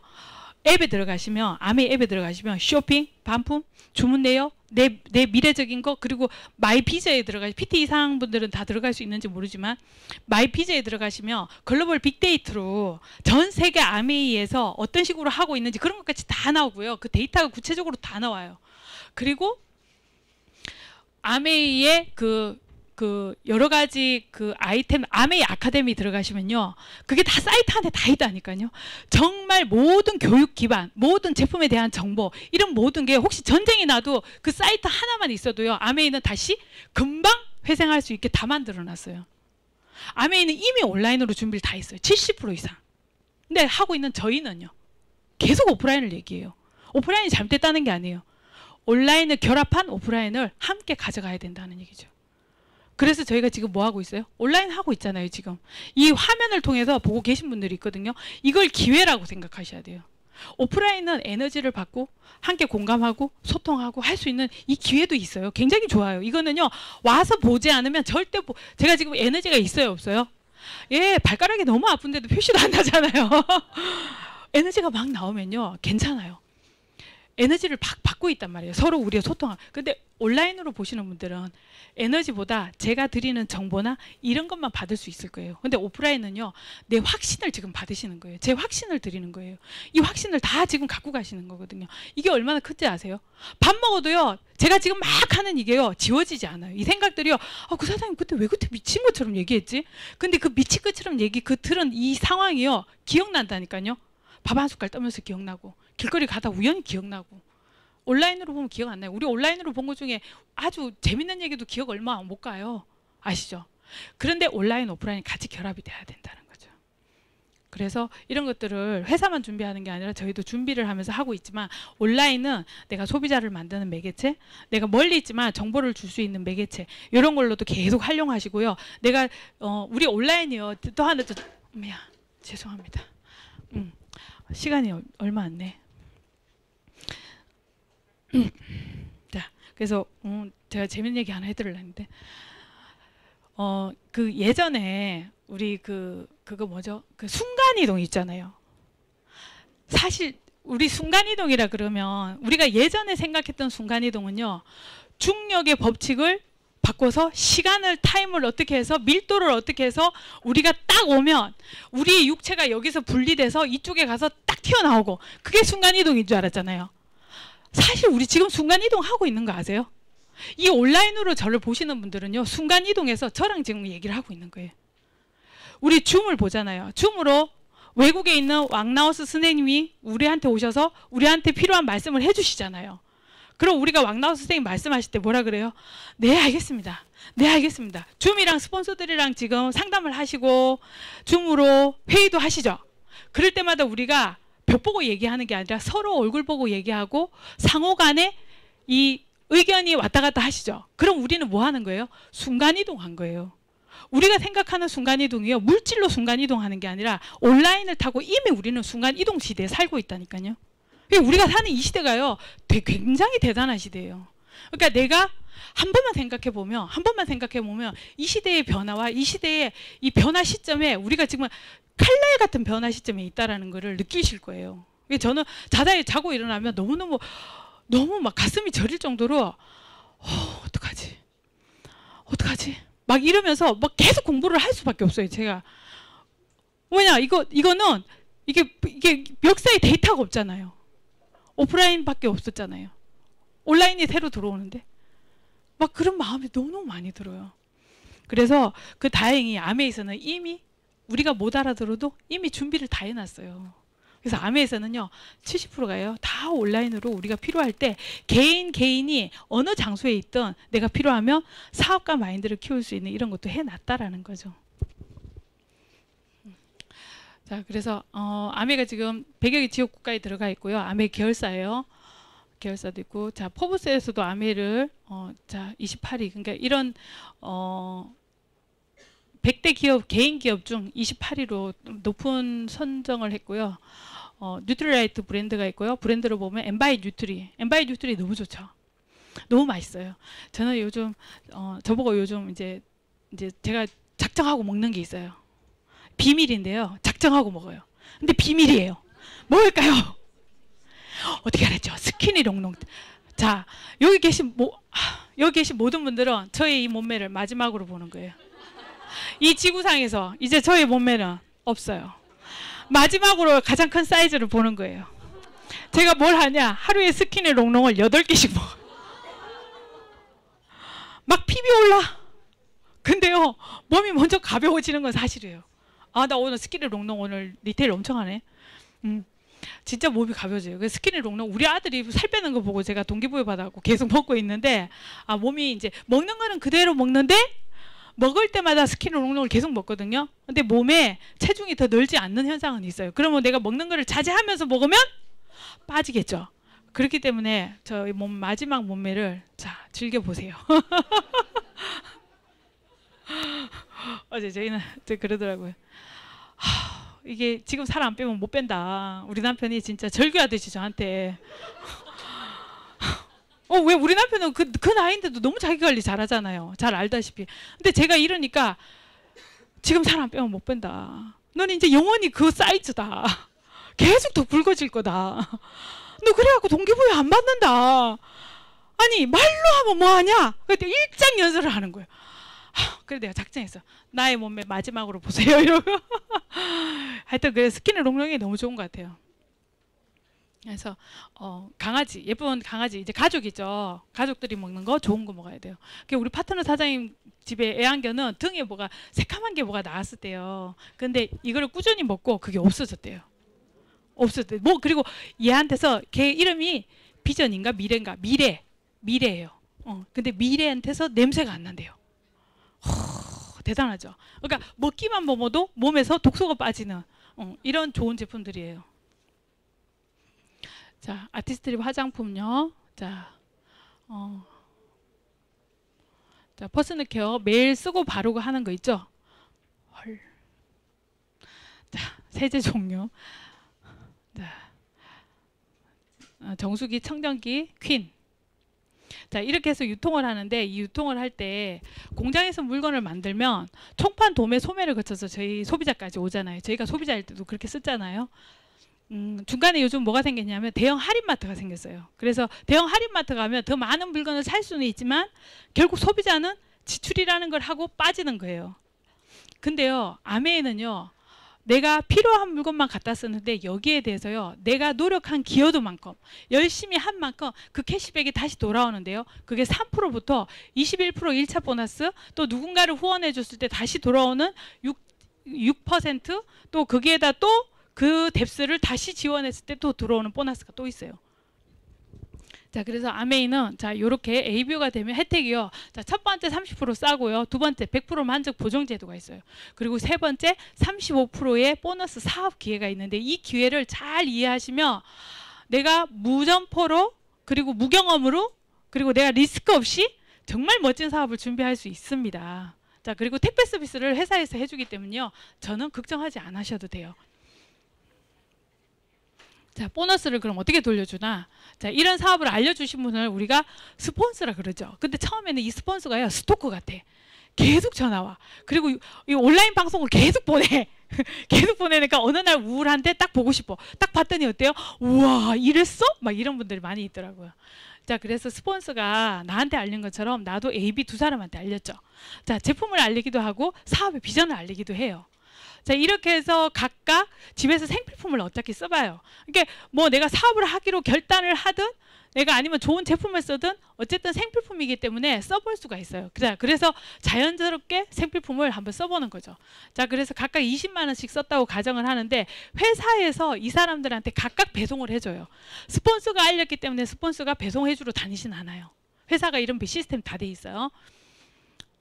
아메이 앱에 들어가시면 쇼핑, 반품, 주문 내역, 내 미래적인 거 그리고 마이 피자에 PT 이상 분들은 다 들어갈 수 있는지 모르지만 마이 피자에 들어가시면 글로벌 빅데이터로 전 세계 아메이에서 어떤 식으로 하고 있는지 그런 것까지 다 나오고요. 그 데이터가 구체적으로 다 나와요. 그리고 아메이의 그 여러 가지 그 아이템 아메이 아카데미 들어가시면요. 그게 다 사이트 안에 다 있다니까요. 정말 모든 교육 기반, 모든 제품에 대한 정보 이런 모든 게 혹시 전쟁이 나도 그 사이트 하나만 있어도요. 아메이는 다시 금방 회생할 수 있게 다 만들어 놨어요. 아메이는 이미 온라인으로 준비를 다 했어요. 70% 이상. 근데 하고 있는 저희는요. 계속 오프라인을 얘기해요. 오프라인이 잘못됐다는 게 아니에요. 온라인을 결합한 오프라인을 함께 가져가야 된다는 얘기죠. 그래서 저희가 지금 뭐 하고 있어요? 온라인 하고 있잖아요, 지금. 이 화면을 통해서 보고 계신 분들이 있거든요. 이걸 기회라고 생각하셔야 돼요. 오프라인은 에너지를 받고 함께 공감하고 소통하고 할 수 있는 이 기회도 있어요. 굉장히 좋아요. 이거는요. 와서 보지 않으면 절대 제가 지금 에너지가 있어요, 없어요? 예, 발가락이 너무 아픈데도 표시도 안 나잖아요. 에너지가 막 나오면요. 괜찮아요. 에너지를 받고 있단 말이에요. 서로 우리가 소통하고. 근데 온라인으로 보시는 분들은 에너지보다 제가 드리는 정보나 이런 것만 받을 수 있을 거예요. 근데 오프라인은요. 내 확신을 지금 받으시는 거예요. 제 확신을 드리는 거예요. 이 확신을 다 지금 갖고 가시는 거거든요. 이게 얼마나 큰지 아세요? 밥 먹어도요. 제가 지금 막 하는 이게요. 지워지지 않아요. 이 생각들이요. 그 사장님 그때 왜 그때 미친 것처럼 얘기했지? 근데 그 미친 것처럼 그 들은 이 상황이요. 기억난다니까요. 밥 한 숟갈 떠면서 기억나고 길거리 가다 우연히 기억나고 온라인으로 보면 기억 안 나요. 우리 온라인으로 본 것 중에 아주 재밌는 얘기도 기억 얼마 못 가요. 아시죠? 그런데 온라인, 오프라인이 같이 결합이 돼야 된다는 거죠. 그래서 이런 것들을 회사만 준비하는 게 아니라 저희도 준비를 하면서 하고 있지만 온라인은 내가 소비자를 만드는 매개체, 내가 멀리 있지만 정보를 줄 수 있는 매개체 이런 걸로도 계속 활용하시고요. 내가 우리 온라인이요. 또 하나 또 죄송합니다. 시간이 얼마 안 내. 자, 그래서 제가 재밌는 얘기 하나 해드리려 했는데 그 예전에 우리 그거 뭐죠? 그 순간이동 있잖아요. 사실 우리 순간이동이라 그러면 우리가 예전에 생각했던 순간이동은요. 중력의 법칙을 바꿔서 시간을 타임을 어떻게 해서 밀도를 어떻게 해서 우리가 딱 오면 우리의 육체가 여기서 분리돼서 이쪽에 가서 딱 튀어나오고 그게 순간이동인 줄 알았잖아요. 사실 우리 지금 순간이동 하고 있는 거 아세요? 이 온라인으로 저를 보시는 분들은요. 순간이동해서 저랑 지금 얘기를 하고 있는 거예요. 우리 줌을 보잖아요. 줌으로 외국에 있는 왕나우스 선생님이 우리한테 오셔서 우리한테 필요한 말씀을 해주시잖아요. 그럼 우리가 왕나우스 선생님 말씀하실 때 뭐라 그래요? 네 알겠습니다. 네 알겠습니다. 줌이랑 스폰서들이랑 지금 상담을 하시고 줌으로 회의도 하시죠. 그럴 때마다 우리가 벽 보고 얘기하는 게 아니라 서로 얼굴 보고 얘기하고 상호 간에 이 의견이 왔다 갔다 하시죠. 그럼 우리는 뭐 하는 거예요? 순간이동한 거예요. 우리가 생각하는 순간이동이요. 물질로 순간이동하는 게 아니라 온라인을 타고 이미 우리는 순간이동 시대에 살고 있다니까요. 우리가 사는 이 시대가요. 굉장히 대단한 시대예요. 그러니까 내가 한 번만 생각해 보면 이 시대의 변화와 이 시대의 이 변화 시점에 우리가 지금 칼날 같은 변화 시점에 있다라는 것을 느끼실 거예요. 저는 자고 일어나면 너무 막 가슴이 저릴 정도로 어떡하지 막 이러면서 막 계속 공부를 할 수밖에 없어요. 제가 뭐냐, 이거는 이게 역사의 데이터가 없잖아요. 오프라인밖에 없었잖아요. 온라인이 새로 들어오는데 막 그런 마음이 너무너무 많이 들어요. 그래서 그 다행히 아메에서는 이미 우리가 못 알아들어도 이미 준비를 다 해놨어요. 그래서 아메에서는요 70%가요 다 온라인으로 우리가 필요할 때 개인이 어느 장소에 있든 내가 필요하면 사업가 마인드를 키울 수 있는 이런 것도 해놨다라는 거죠. 자, 그래서 아메가 지금 100여 개 지역 국가에 들어가 있고요. 아메 계열사예요. 계열사도 있고, 자 포브스에서도 아메를 자 28위, 그러니까 이런 100대 기업 개인 기업 중 28위로 높은 선정을 했고요. 뉴트리라이트 브랜드가 있고요. 브랜드를 보면 엔바이 뉴트리 너무 좋죠. 너무 맛있어요. 저는 요즘 저보고 요즘 이제 제가 작정하고 먹는 게 있어요. 비밀인데요. 작정하고 먹어요. 근데 비밀이에요. 뭘까요? 어떻게 알았죠? 스키니 롱롱. 자, 여기 계신 모든 분들은 저의 이 몸매를 마지막으로 보는 거예요. 이 지구상에서 이제 저의 몸매는 없어요. 마지막으로 가장 큰 사이즈를 보는 거예요. 제가 뭘 하냐? 하루에 스키니 롱롱을 8개씩 먹어요. 막 피비 올라. 근데요, 몸이 먼저 가벼워지는 건 사실이에요. 아, 나 오늘 스키니 롱롱 오늘 리테일 엄청 하네. 진짜 몸이 가벼워져요. 그 스키니 롱롱 우리 아들이 살 빼는 거 보고 제가 동기부여 받아갖고 계속 먹고 있는데, 아, 몸이 이제 먹는 거는 그대로 먹는데 먹을 때마다 스키니 롱롱을 계속 먹거든요. 근데 몸에 체중이 더 늘지 않는 현상은 있어요. 그러면 내가 먹는 거를 자제하면서 먹으면 빠지겠죠. 그렇기 때문에 저희 몸 마지막 몸매를 자 즐겨보세요. 어제 저희는 그러더라고요. 이게 지금 살 안 빼면 못 뺀다. 우리 남편이 진짜 절규하듯이 저한테. 왜 우리 남편은 그 나이인데도 너무 자기 관리 잘하잖아요. 잘 알다시피. 근데 제가 이러니까 지금 살 안 빼면 못 뺀다. 넌 이제 영원히 그 사이즈다. 계속 더 굵어질 거다. 너 그래갖고 동기부여 안 받는다. 아니 말로 하면 뭐하냐? 그때 일장연설을 하는 거예요. 그래 내가 작정했어. 나의 몸매 마지막으로 보세요. 이러고. 하여튼 그 스키니 롱롱이 너무 좋은 것 같아요. 그래서 강아지, 예쁜 강아지, 이제 가족이죠. 가족들이 먹는 거 좋은 거 먹어야 돼요. 우리 파트너 사장님 집에 애완견은 등에 뭐가 새카만 게 뭐가 나왔었대요. 근데 이거를 꾸준히 먹고 그게 없어졌대요. 없었대요. 뭐 그리고 얘한테서 걔 이름이 비전인가 미래인가 미래예요. 근데 미래한테서 냄새가 안 난대요. 대단하죠. 그러니까 먹기만 먹어도 몸에서 독소가 빠지는 이런 좋은 제품들이에요. 자, 아티스트립 화장품요. 자, 자, 퍼스널 케어 매일 쓰고 바르고 하는 거 있죠. 헐. 자, 세제 종류. 자, 정수기, 청정기, 퀸. 자, 이렇게 해서 유통을 하는데 이 유통을 할 때 공장에서 물건을 만들면 총판, 도매, 소매를 거쳐서 저희 소비자까지 오잖아요. 저희가 소비자일 때도 그렇게 썼잖아요. 중간에 요즘 뭐가 생겼냐면 대형 할인마트가 생겼어요. 그래서 대형 할인마트 가면 더 많은 물건을 살 수는 있지만 결국 소비자는 지출이라는 걸 하고 빠지는 거예요. 근데요, 아메에는요, 내가 필요한 물건만 갖다 쓰는데 여기에 대해서요, 내가 노력한 기여도만큼 열심히 한 만큼 그 캐시백이 다시 돌아오는데요. 그게 3%부터 21% 1차 보너스, 또 누군가를 후원해 줬을 때 다시 돌아오는 6%, 또 거기에다 또 그 뎁스를 다시 지원했을 때 또 들어오는 보너스가 또 있어요. 자, 그래서 아메이는 자, 요렇게 ABO가 되면 혜택이요. 자, 첫 번째 30% 싸고요. 두 번째 100% 만족 보정 제도가 있어요. 그리고 세 번째 35%의 보너스 사업 기회가 있는데 이 기회를 잘 이해하시면 내가 무점포로 그리고 무경험으로 그리고 내가 리스크 없이 정말 멋진 사업을 준비할 수 있습니다. 자, 그리고 택배 서비스를 회사에서 해주기 때문에요. 저는 걱정하지 않으셔도 돼요. 자, 보너스를 그럼 어떻게 돌려주나? 자, 이런 사업을 알려주신 분을 우리가 스폰서라 그러죠. 근데 처음에는 이 스폰서가요, 스토커 같아. 계속 전화 와. 그리고 이 온라인 방송을 계속 보내. 계속 보내니까 어느 날 우울한데 딱 보고 싶어. 딱 봤더니 어때요? 우와, 이랬어? 막 이런 분들이 많이 있더라고요. 자, 그래서 스폰서가 나한테 알린 것처럼 나도 AB 두 사람한테 알렸죠. 자, 제품을 알리기도 하고 사업의 비전을 알리기도 해요. 자, 이렇게 해서 각각 집에서 생필품을 어떻게 써봐요. 그러니까 뭐 내가 사업을 하기로 결단을 하든 내가 아니면 좋은 제품을 쓰든 어쨌든 생필품이기 때문에 써볼 수가 있어요. 그래서 자연스럽게 생필품을 한번 써보는 거죠. 자, 그래서 각각 20만 원씩 썼다고 가정을 하는데 회사에서 이 사람들한테 각각 배송을 해줘요. 스폰서가 알렸기 때문에 스폰서가 배송해주러 다니진 않아요. 회사가 이런 시스템 다 돼 있어요.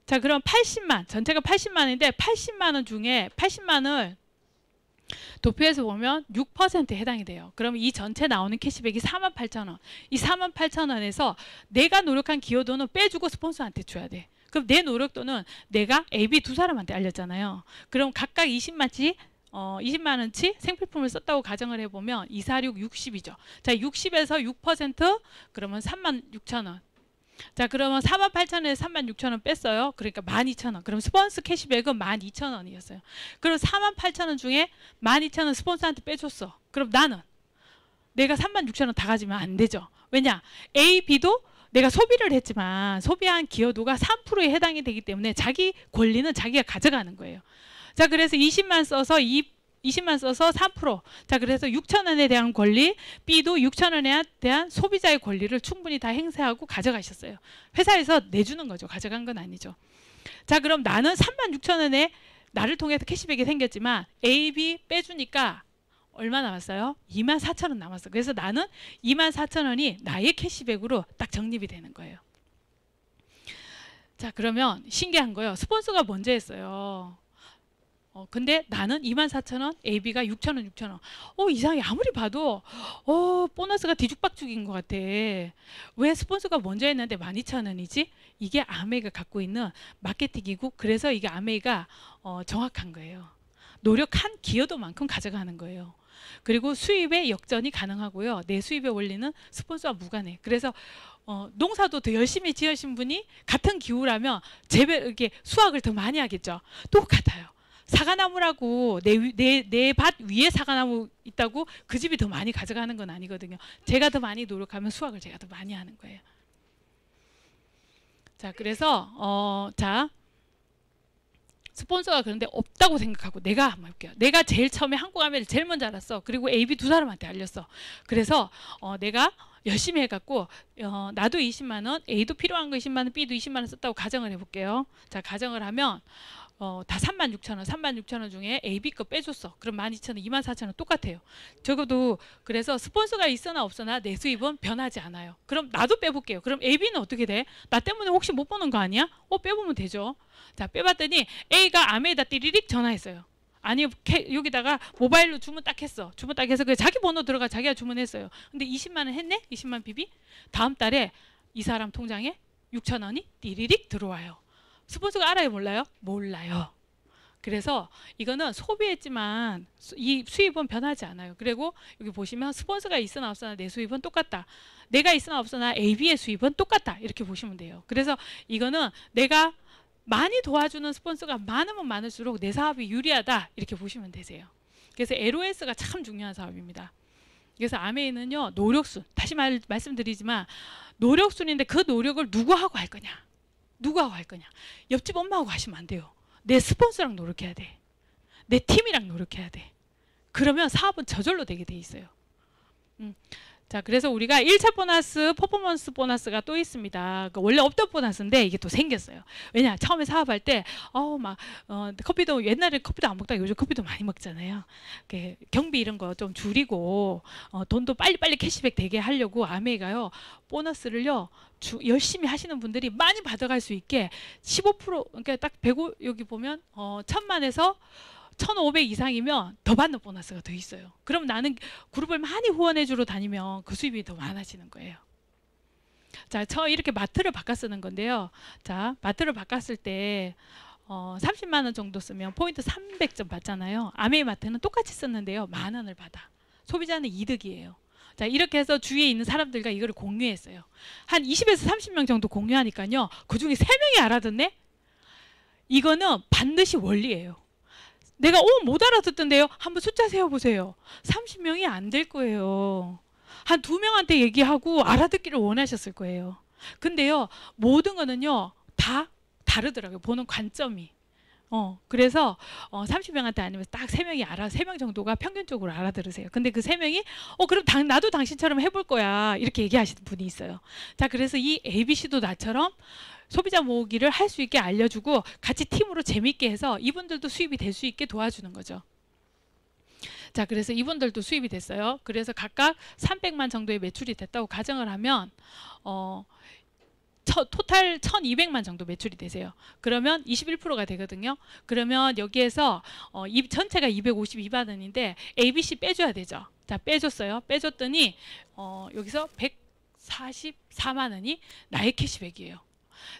자, 그럼 80만, 전체가 80만인데 80만 원 중에 80만을 도표에서 보면 6%에 해당이 돼요. 그럼 이 전체 나오는 캐시백이 48,000원. 이 48,000원에서 내가 노력한 기여도는 빼주고 스폰서한테 줘야 돼. 그럼 내 노력도는 내가 A, B 두 사람한테 알렸잖아요. 그럼 각각 20만 원치 생필품을 썼다고 가정을 해보면 2, 4, 6, 60이죠. 자, 60에서 6% 그러면 36,000원. 자, 그러면 48,000원에 36,000원 뺐어요. 그러니까 12,000원. 그럼 스폰서 캐시백은 12,000원이었어요. 그럼 48,000원 중에 12,000원 스폰서한테 빼줬어. 그럼 나는 내가 36,000원 다 가지면 안 되죠. 왜냐? A, B도 내가 소비를 했지만 소비한 기여도가 3%에 해당이 되기 때문에 자기 권리는 자기가 가져가는 거예요. 자, 그래서 20만 써서 3%. 자, 그래서 6,000원에 대한 권리, B도 6,000원에 대한 소비자의 권리를 충분히 다 행사하고 가져가셨어요. 회사에서 내주는 거죠. 가져간 건 아니죠. 자, 그럼 나는 36,000원에 나를 통해서 캐시백이 생겼지만 A, B 빼주니까 얼마 남았어요? 24,000원 남았어. 그래서 나는 24,000원이 나의 캐시백으로 딱 적립이 되는 거예요. 자, 그러면 신기한 거예요. 스폰서가 먼저 했어요. 근데 나는 24,000원, AB가 6,000원, 6,000원. 이상해. 아무리 봐도 보너스가 뒤죽박죽인 것 같아. 왜 스폰서가 먼저 했는데 12,000원이지? 이게 아메이가 갖고 있는 마케팅이고 그래서 이게 아메이가 정확한 거예요. 노력한 기여도만큼 가져가는 거예요. 그리고 수입의 역전이 가능하고요. 내 수입의 원리는 스폰서와 무관해. 그래서 농사도 더 열심히 지으신 분이 같은 기후라면 이렇게 수확을 더 많이 하겠죠. 똑같아요. 사과나무라고 내 밭 위에 사과나무 있다고 그 집이 더 많이 가져가는 건 아니거든요. 제가 더 많이 노력하면 수확을 제가 더 많이 하는 거예요. 자, 그래서 자, 스폰서가 그런데 없다고 생각하고 내가 한번 해볼게요. 내가 제일 처음에 한국 아메를 제일 먼저 알았어. 그리고 AB 두 사람한테 알렸어. 그래서 내가 열심히 해갖고 나도 20만 원, A도 필요한 거 20만 원, B도 20만 원 썼다고 가정을 해볼게요. 자, 가정을 하면 다 36,000원, 36,000원 중에 AB 거 빼줬어. 그럼 12,000원, 24,000원 똑같아요. 적어도 그래서 스폰서가 있으나 없으나 내 수입은 변하지 않아요. 그럼 나도 빼볼게요. 그럼 AB는 어떻게 돼? 나 때문에 혹시 못 보는 거 아니야? 빼보면 되죠. 자, 빼봤더니 A가 아메에다 띠리릭 전화했어요. 아니, 여기다가 모바일로 주문 딱 했어. 주문 딱 해서 자기 번호 들어가 자기가 주문했어요. 근데 20만 원 했네? 20만 비비? 다음 달에 이 사람 통장에 6,000원이 띠리릭 들어와요. 스폰서가 알아요? 몰라요? 몰라요. 그래서 이거는 소비했지만 이 수입은 변하지 않아요. 그리고 여기 보시면 스폰서가 있으나 없으나 내 수입은 똑같다. 내가 있으나 없으나 AB의 수입은 똑같다. 이렇게 보시면 돼요. 그래서 이거는 내가 많이 도와주는 스폰서가 많으면 많을수록 내 사업이 유리하다. 이렇게 보시면 되세요. 그래서 LOS가 참 중요한 사업입니다. 그래서 아메이는요, 노력순. 다시 말씀드리지만 노력순인데 그 노력을 누구하고 할 거냐? 누구하고 할 거냐? 옆집 엄마하고 하시면 안 돼요. 내 스폰서랑 노력해야 돼. 내 팀이랑 노력해야 돼. 그러면 사업은 저절로 되게 돼 있어요. 자, 그래서 우리가 1차 보너스, 퍼포먼스 보너스가 또 있습니다. 원래 없던 보너스인데 이게 또 생겼어요. 왜냐? 처음에 사업할 때 커피도 옛날에 커피도 안 먹다가 요즘 커피도 많이 먹잖아요. 경비 이런 거 좀 줄이고 돈도 빨리빨리 캐시백 되게 하려고 아메이가요. 보너스를요. 열심히 하시는 분들이 많이 받아갈 수 있게 15% 그러니까 딱 105 여기 보면 1,000만에서 1,500 이상이면 더 받는 보너스가 더 있어요. 그럼 나는 그룹을 많이 후원해 주러 다니면 그 수입이 더 많아지는 거예요. 자, 이렇게 마트를 바꿔 쓰는 건데요. 자, 마트를 바꿨을 때 30만 원 정도 쓰면 포인트 300점 받잖아요. 아메이 마트는 똑같이 썼는데요. 10,000원을 받아. 소비자는 이득이에요. 자, 이렇게 해서 주위에 있는 사람들과 이거를 공유했어요. 한 20에서 30명 정도 공유하니까요. 그중에 3명이 알아듣네? 이거는 반드시 원리예요. 내가 못 알아듣던데요. 한번 숫자 세어보세요. 30명이 안 될 거예요. 한 2명한테 얘기하고 알아듣기를 원하셨을 거예요. 근데요. 모든 거는요. 다 다르더라고요. 보는 관점이. 그래서 30명한테 아니면 딱 3명이 3명 정도가 평균적으로 알아들으세요. 근데 그 3명이 그럼 나도 당신처럼 해볼 거야 이렇게 얘기하시는 분이 있어요. 자, 그래서 이 ABC도 나처럼 소비자 모으기를 할 수 있게 알려주고 같이 팀으로 재밌게 해서 이분들도 수입이 될 수 있게 도와주는 거죠. 자, 그래서 이분들도 수입이 됐어요. 그래서 각각 300만 정도의 매출이 됐다고 가정을 하면 토탈 1200만 정도 매출이 되세요. 그러면 21%가 되거든요. 그러면 여기에서 전체가 252만 원인데 ABC 빼줘야 되죠. 자, 빼줬어요. 빼줬더니 여기서 144만 원이 나의 캐시백이에요.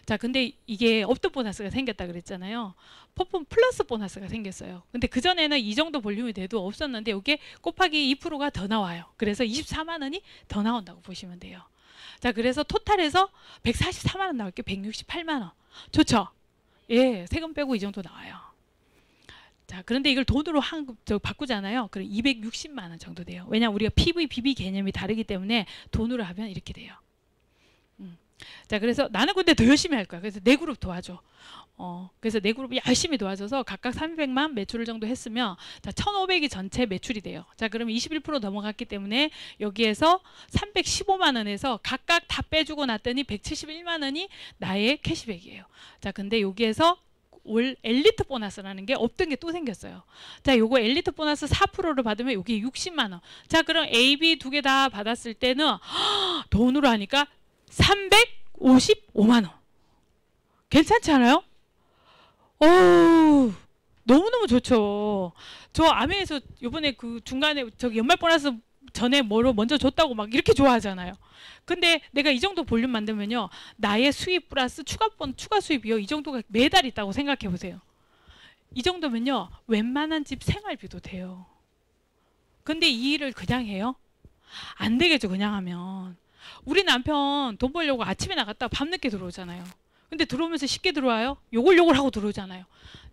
자, 근데 이게 없던 보너스가 생겼다 그랬잖아요. 퍼폼 플러스 보너스가 생겼어요. 근데 그전에는 이 정도 볼륨이 돼도 없었는데 이게 곱하기 2%가 더 나와요. 그래서 24만 원이 더 나온다고 보시면 돼요. 자, 그래서 토탈에서 144만 원 나올게 168만 원. 좋죠? 예, 세금 빼고 이 정도 나와요. 자, 그런데 이걸 돈으로 바꾸잖아요. 그럼 260만 원 정도 돼요. 왜냐하면 우리가 PV, BB 개념이 다르기 때문에 돈으로 하면 이렇게 돼요. 자, 그래서 나는 근데 더 열심히 할 거야. 그래서 내 그룹 도와줘. 그래서 내 그룹이 열심히 도와줘서 각각 300만 매출 정도 했으면 자, 1500이 전체 매출이 돼요. 자, 그러면 21% 넘어갔기 때문에 여기에서 315만 원에서 각각 다 빼주고 났더니 171만 원이 나의 캐시백이에요. 자, 근데 여기에서 올 엘리트 보너스라는 게 없던 게 또 생겼어요. 자, 요거 엘리트 보너스 4%를 받으면 여기 60만 원. 자, 그럼 A, B 두 개 다 받았을 때는 돈으로 하니까 355만 원. 괜찮지 않아요? 너무너무 좋죠. 저 아메에서 이번에 그 중간에 저기 연말 보너스 전에 뭐로 먼저 줬다고 막 이렇게 좋아하잖아요. 근데 내가 이 정도 볼륨 만들면요, 나의 수입 플러스 추가 수입이요, 이 정도가 매달 있다고 생각해 보세요. 이 정도면요 웬만한 집 생활비도 돼요. 근데 이 일을 그냥 해요? 안 되겠죠. 그냥 하면. 우리 남편 돈 벌려고 아침에 나갔다 밤늦게 들어오잖아요. 근데 들어오면서 쉽게 들어와요? 요걸 하고 들어오잖아요.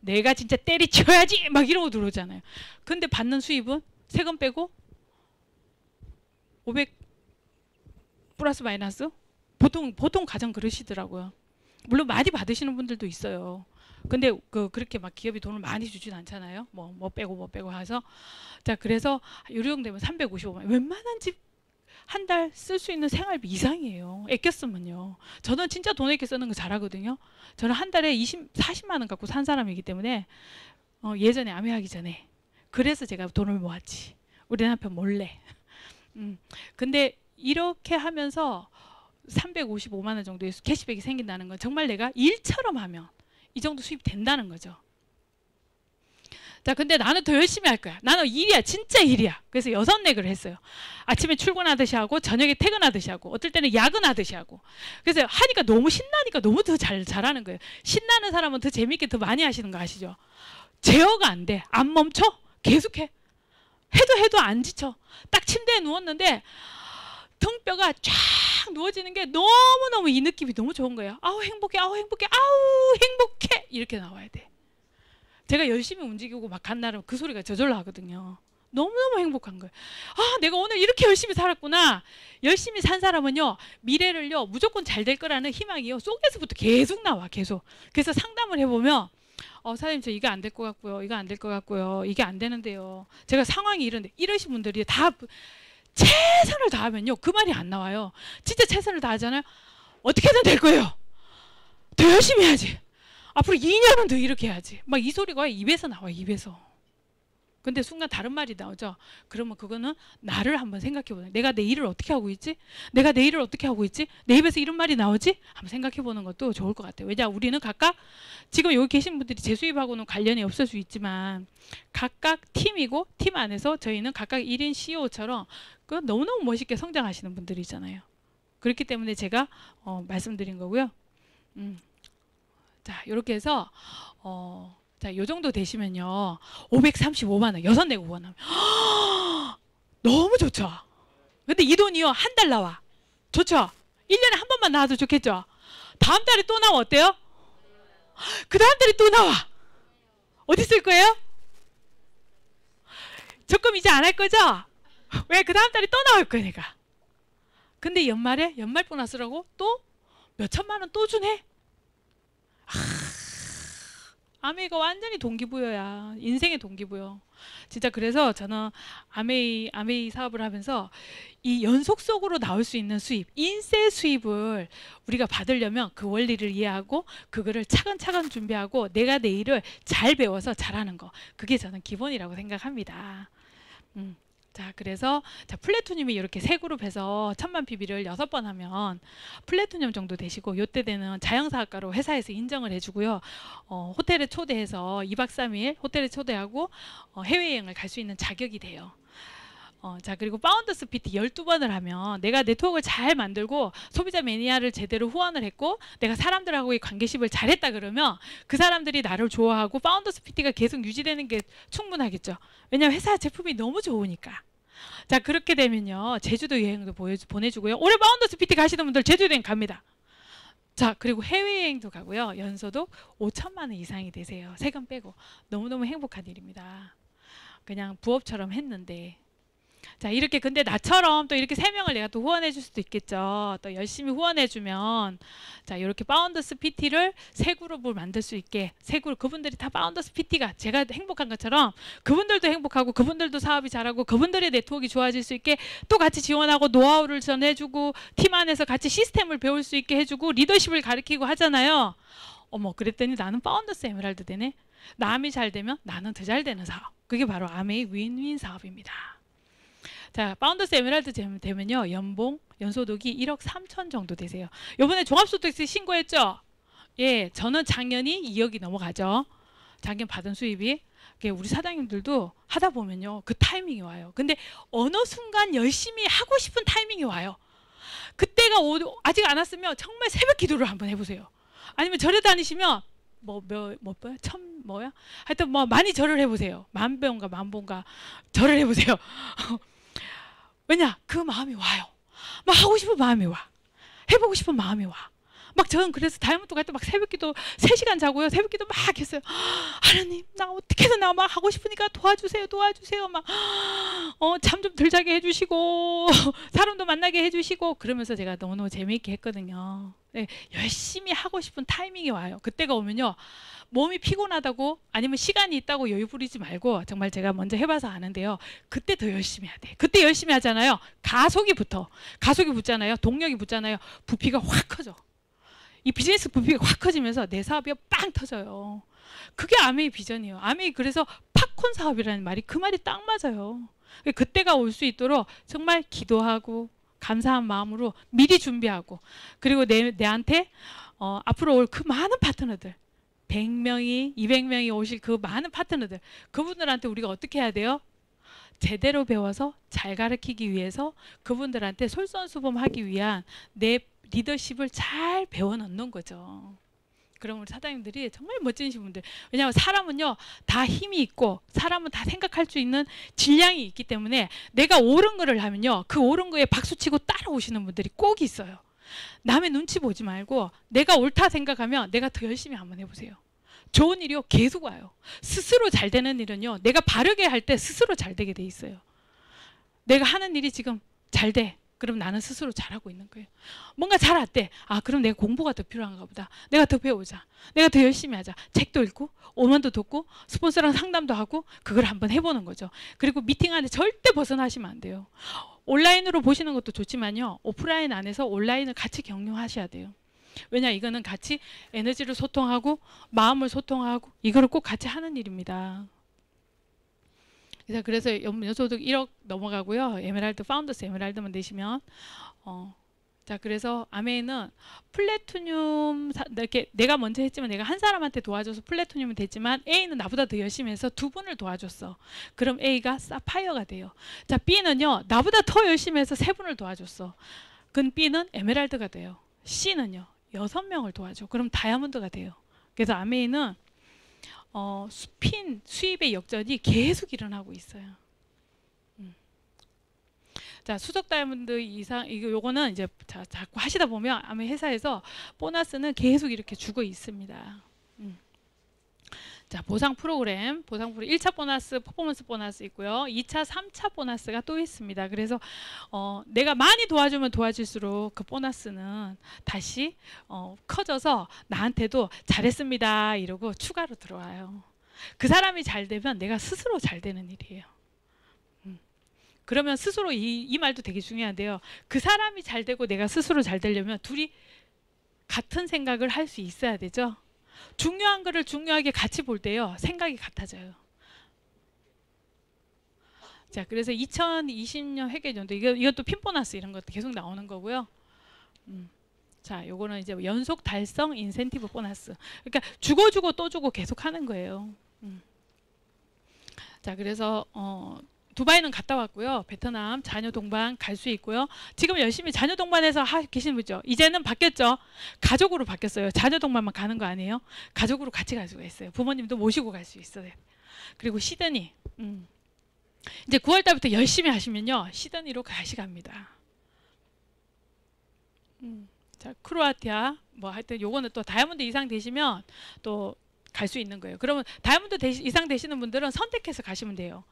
내가 진짜 때리쳐야지 막 이러고 들어오잖아요. 근데 받는 수입은 세금 빼고 500 플러스 마이너스? 보통 가정 그러시더라고요. 물론 많이 받으시는 분들도 있어요. 근데 그렇게 막 기업이 돈을 많이 주진 않잖아요. 뭐 빼고 해서. 자, 그래서 요 정도 되면 355만. 웬만한 집 한 달 쓸 수 있는 생활비 이상이에요. 아껴 쓰면요. 저는 진짜 돈 아껴 쓰는 거 잘하거든요. 저는 한 달에 40만 원 갖고 산 사람이기 때문에 예전에 아메하기 전에 그래서 제가 돈을 모았지. 우리 남편 몰래. 근데 이렇게 하면서 355만 원 정도의 캐시백이 생긴다는 건 정말 내가 일처럼 하면 이 정도 수입 된다는 거죠. 자, 근데 나는 더 열심히 할 거야. 나는 일이야. 진짜 일이야. 그래서 6넥을 했어요. 아침에 출근하듯이 하고 저녁에 퇴근하듯이 하고 어떨 때는 야근하듯이 하고. 그래서 하니까 너무 신나니까 너무 더 잘하는 거예요. 신나는 사람은 더 재밌게 더 많이 하시는 거 아시죠? 제어가 안 돼. 안 멈춰. 계속해. 해도 안 지쳐. 딱 침대에 누웠는데 등뼈가 쫙 누워지는 게 너무너무 이 느낌이 너무 좋은 거예요. 아우 행복해. 아우 행복해. 아우 행복해. 이렇게 나와야 돼. 제가 열심히 움직이고 막 간 날은 그 소리가 저절로 하거든요. 너무너무 행복한 거예요. 아, 내가 오늘 이렇게 열심히 살았구나. 열심히 산 사람은요, 미래를요, 무조건 잘 될 거라는 희망이요, 속에서부터 계속 나와, 계속. 그래서 상담을 해보면, 사장님, 저 이거 안 될 것 같고요. 이거 안 될 것 같고요. 이게 안 되는데요. 제가 상황이 이런데, 이러신 분들이 다 최선을 다하면요, 그 말이 안 나와요. 진짜 최선을 다하잖아요. 어떻게든 될 거예요. 더 열심히 해야지. 앞으로 2년은 더 이렇게 해야지. 막 이 소리가 입에서 나와요. 입에서. 근데 순간 다른 말이 나오죠. 그러면 그거는 나를 한번 생각해보는. 내가 내 일을 어떻게 하고 있지? 내가 내 일을 어떻게 하고 있지? 내 입에서 이런 말이 나오지? 한번 생각해보는 것도 좋을 것 같아요. 왜냐, 우리는 각각 지금 여기 계신 분들이 제 수입하고는 관련이 없을 수 있지만 각각 팀이고 팀 안에서 저희는 각각 1인 CEO처럼 너무너무 멋있게 성장하시는 분들이잖아요. 그렇기 때문에 제가 말씀드린 거고요. 자, 이렇게 해서 자, 요 정도 되시면요, 535만 원 6넥 후원하면 너무 좋죠. 근데 이 돈이요, 한 달 나와. 좋죠. 1년에 한 번만 나와도 좋겠죠. 다음 달에 또 나와. 어때요? 그 다음 달에 또 나와. 어디 쓸 거예요? 적금 이제 안 할 거죠? 왜? 그 다음 달에 또 나올 거니까. 근데 연말에 연말 보너스라고 또 몇 천만 원 또 주네. 아메이가 완전히 동기부여야. 인생의 동기부여. 진짜 그래서 저는 아메이 사업을 하면서 이 연속적으로 나올 수 있는 수입, 인세 수입을 우리가 받으려면 그 원리를 이해하고 그거를 차근차근 준비하고 내가 내 일을 잘 배워서 잘하는 거. 그게 저는 기본이라고 생각합니다. 자, 그래서 자, 플래토늄이 이렇게 세 그룹해서 1000만 PB를 6번 하면 플래토늄 정도 되시고, 요때 되는 자연사학과로 회사에서 인정을 해주고요. 호텔에 초대해서 2박 3일 호텔에 초대하고 해외여행을 갈 수 있는 자격이 돼요. 자, 그리고 파운더스 PT 12번을 하면 내가 네트워크를 잘 만들고 소비자 매니아를 제대로 후원을 했고 내가 사람들하고의 관계십을 잘했다 그러면 그 사람들이 나를 좋아하고 파운더스 PT가 계속 유지되는 게 충분하겠죠. 왜냐하면 회사 제품이 너무 좋으니까. 자, 그렇게 되면요, 제주도 여행도 보내주고요. 올해 파운더스 PT 가시는 분들 제주도 여행 갑니다. 자, 그리고 해외여행도 가고요. 연소득 5천만 원 이상이 되세요. 세금 빼고. 너무너무 행복한 일입니다. 그냥 부업처럼 했는데. 자, 이렇게 근데 나처럼 또 이렇게 3명을 내가 또 후원해 줄 수도 있겠죠. 또 열심히 후원해 주면 자, 이렇게 파운더스 PT를 세 그룹을 만들 수 있게, 세 그룹, 그분들이 다 파운더스 PT가 제가 행복한 것처럼 그분들도 행복하고 그분들도 사업이 잘하고 그분들의 네트워크가 좋아질 수 있게 또 같이 지원하고 노하우를 전해주고 팀 안에서 같이 시스템을 배울 수 있게 해주고 리더십을 가르치고 하잖아요. 어머, 그랬더니 나는 파운더스 에메랄드 되네. 남이 잘 되면 나는 더 잘 되는 사업. 그게 바로 아메이 윈윈 사업입니다. 자, 파운더스 에메랄드 되면요, 연소득이 1억 3천 정도 되세요. 요번에 종합소득세 신고했죠? 예, 저는 작년이 2억이 넘어가죠. 작년 받은 수입이. 우리 사장님들도 하다 보면요, 그 타이밍이 와요. 근데 어느 순간 열심히 하고 싶은 타이밍이 와요. 그때가 아직 안 왔으면 정말 새벽 기도를 한번 해보세요. 아니면 절에 다니시면 하여튼 뭐 많이 절을 해보세요. 만배인가 절을 해보세요. 왜냐? 그 마음이 와요. 막 하고 싶은 마음이 와. 해보고 싶은 마음이 와. 막 저는 그래서 다이아몬드 갈 때 막 새벽기도 3시간 자고요. 새벽기도 막 했어요. 하나님, 나 어떻게 해서 나 막 하고 싶으니까 도와주세요. 막 잠 좀 덜 자게 해주시고 사람도 만나게 해주시고 그러면서 제가 너무너무 재미있게 했거든요. 네, 열심히 하고 싶은 타이밍이 와요. 그때가 오면요, 몸이 피곤하다고 아니면 시간이 있다고 여유 부리지 말고, 정말 제가 먼저 해봐서 아는데요, 그때 더 열심히 해야 돼. 그때 열심히 하잖아요. 가속이 붙잖아요. 동력이 붙잖아요. 부피가 확 커져. 이 비즈니스 부피가 확 커지면서 내 사업이 빵 터져요. 그게 아메이 비전이에요. 아메이, 그래서 팝콘 사업이라는 말이 그 말이 딱 맞아요. 그때가 올 수 있도록 정말 기도하고 감사한 마음으로 미리 준비하고, 그리고 내한테 앞으로 올 그 많은 파트너들, 100명이 200명이 오실 그 많은 파트너들, 그분들한테 우리가 어떻게 해야 돼요? 제대로 배워서 잘 가르치기 위해서 그분들한테 솔선수범하기 위한 내 리더십을 잘 배워 넣는 거죠. 그럼 우리 사장님들이 정말 멋지신 분들. 왜냐하면 사람은요, 다 힘이 있고 사람은 다 생각할 수 있는 질량이 있기 때문에 내가 옳은 거를 하면요, 그 옳은 거에 박수치고 따라오시는 분들이 꼭 있어요. 남의 눈치 보지 말고 내가 옳다 생각하면 내가 더 열심히 한번 해보세요. 좋은 일이요, 계속 와요. 스스로 잘 되는 일은요, 내가 바르게 할 때 스스로 잘 되게 돼 있어요. 내가 하는 일이 지금 잘 돼. 그럼 나는 스스로 잘하고 있는 거예요. 뭔가 잘 안 돼. 아, 그럼 내가 공부가 더 필요한가 보다. 내가 더 배우자. 내가 더 열심히 하자. 책도 읽고 오만도 돕고 스폰서랑 상담도 하고 그걸 한번 해보는 거죠. 그리고 미팅 안에 절대 벗어나시면 안 돼요. 온라인으로 보시는 것도 좋지만요, 오프라인 안에서 온라인을 같이 경영하셔야 돼요. 왜냐, 이거는 같이 에너지를 소통하고 마음을 소통하고 이거를 꼭 같이 하는 일입니다. 그래서 연소득 1억 넘어가고요. 에메랄드, 파운더스 에메랄드만 내시면 자, 그래서 아메이는 플래티늄 이렇게 내가 먼저 했지만 내가 한 사람한테 도와줘서 플래티늄은 됐지만 A는 나보다 더 열심히 해서 2분을 도와줬어. 그럼 A가 사파이어가 돼요. 자, B는요, 나보다 더 열심히 해서 3분을 도와줬어. 그럼 B는 에메랄드가 돼요. C는요, 6명을 도와줘. 그럼 다이아몬드가 돼요. 그래서 아메이는 수입의 역전이 계속 일어나고 있어요. 자, 수석 다이아몬드 이상, 요거는 이제 자꾸 하시다 보면 아마 회사에서 보너스는 계속 이렇게 주고 있습니다. 자, 보상 프로그램 1차 보너스, 퍼포먼스 보너스 있고요. 2차, 3차 보너스가 또 있습니다. 그래서 내가 많이 도와주면 도와줄수록 그 보너스는 다시 커져서 나한테도 잘했습니다 이러고 추가로 들어와요. 그 사람이 잘 되면 내가 스스로 잘 되는 일이에요. 그러면 스스로 이 말도 되게 중요한데요. 그 사람이 잘 되고 내가 스스로 잘 되려면 둘이 같은 생각을 할 수 있어야 되죠. 중요한 거를 중요하게 같이 볼 때요. 생각이 같아져요. 자, 그래서 2020년 회계연도 이것도 핀 보너스 이런 것도 계속 나오는 거고요. 자, 요거는 이제 연속 달성 인센티브 보너스. 그러니까 주고 또 주고 계속 하는 거예요. 자, 그래서 두바이는 갔다 왔고요. 베트남 자녀 동반 갈 수 있고요. 지금 열심히 자녀 동반해서 계시는 분이죠. 이제는 바뀌었죠. 가족으로 바뀌었어요. 자녀 동반만 가는 거 아니에요. 가족으로 같이 갈 수가 있어요. 부모님도 모시고 갈 수 있어요. 그리고 시드니. 이제 9월 달부터 열심히 하시면요. 시드니로 가시갑니다. 자, 크로아티아 뭐 하여튼 요거는 또 다이아몬드 이상 되시면 또 갈 수 있는 거예요. 그러면 다이아몬드 이상 되시는 분들은 선택해서 가시면 돼요.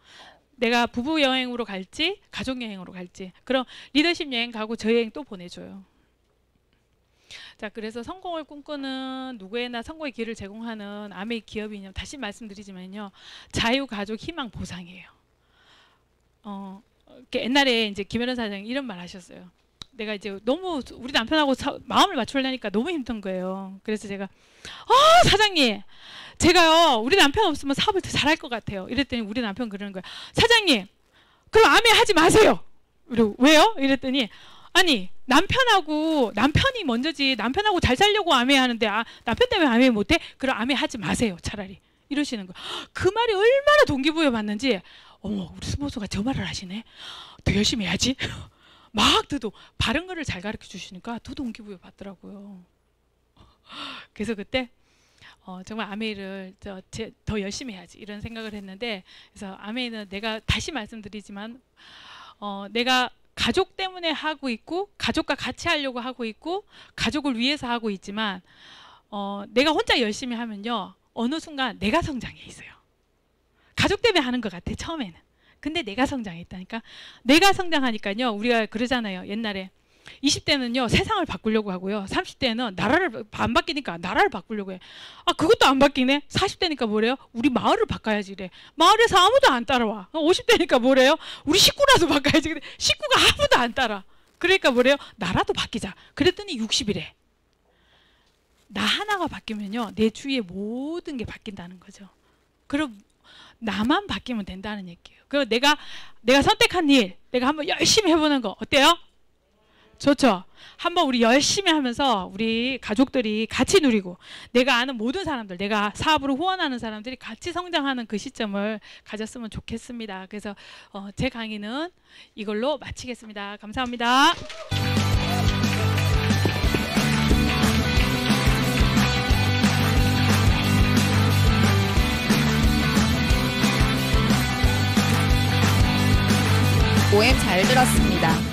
내가 부부 여행으로 갈지 가족 여행으로 갈지. 그럼 리더십 여행 가고 저 여행 또 보내줘요. 자, 그래서 성공을 꿈꾸는 누구에나 성공의 길을 제공하는 아메이 기업이냐 다시 말씀드리지만요. 자유가족 희망 보상이에요. 옛날에 이제 김혜련 사장이 이런 말 하셨어요. 내가 이제 너무 우리 남편하고 마음을 맞추려니까 너무 힘든 거예요. 그래서 제가 사장님 제가요 우리 남편 없으면 사업을 더 잘할 것 같아요. 이랬더니 우리 남편 그러는 거예요. 사장님 그럼 아메 하지 마세요. 그리고 왜요? 이랬더니 아니 남편이 먼저지. 남편하고 잘 살려고 아메 하는데 남편 때문에 아메 못해? 그럼 아메 하지 마세요 차라리. 이러시는 거예요. 그 말이 얼마나 동기부여 받는지. 어머 우리 스폰서가 저 말을 하시네. 더 열심히 해야지. 막 또 바른 거를 잘 가르쳐 주시니까 더 동기부여 받더라고요. 그래서 그때 정말 아메이를 더 열심히 해야지 이런 생각을 했는데, 그래서 아메이는 내가 다시 말씀드리지만 내가 가족 때문에 하고 있고 가족과 같이 하려고 하고 있고 가족을 위해서 하고 있지만 내가 혼자 열심히 하면요 어느 순간 내가 성장해 있어요. 가족 때문에 하는 것 같아 처음에는. 근데 내가 성장했다니까. 내가 성장하니까요 우리가 그러잖아요. 옛날에 20대는요 세상을 바꾸려고 하고요 30대는 나라를 안 바뀌니까 나라를 바꾸려고 해. 그것도 안 바뀌네. 40대니까 뭐래요? 우리 마을을 바꿔야지 이래. 마을에서 아무도 안 따라와. 50대니까 뭐래요? 우리 식구라도 바꿔야지. 근데 식구가 아무도 안 따라. 그러니까 뭐래요? 나라도 바뀌자. 그랬더니 60이래. 나 하나가 바뀌면요 내 주위의 모든 게 바뀐다는 거죠. 그럼 나만 바뀌면 된다는 얘기예요. 그리고 내가 선택한 일 내가 한번 열심히 해보는 거 어때요? 좋죠. 한번 우리 열심히 하면서 우리 가족들이 같이 누리고 내가 아는 모든 사람들, 내가 사업으로 후원하는 사람들이 같이 성장하는 그 시점을 가졌으면 좋겠습니다. 그래서 제 강의는 이걸로 마치겠습니다. 감사합니다. OM 잘 들었습니다.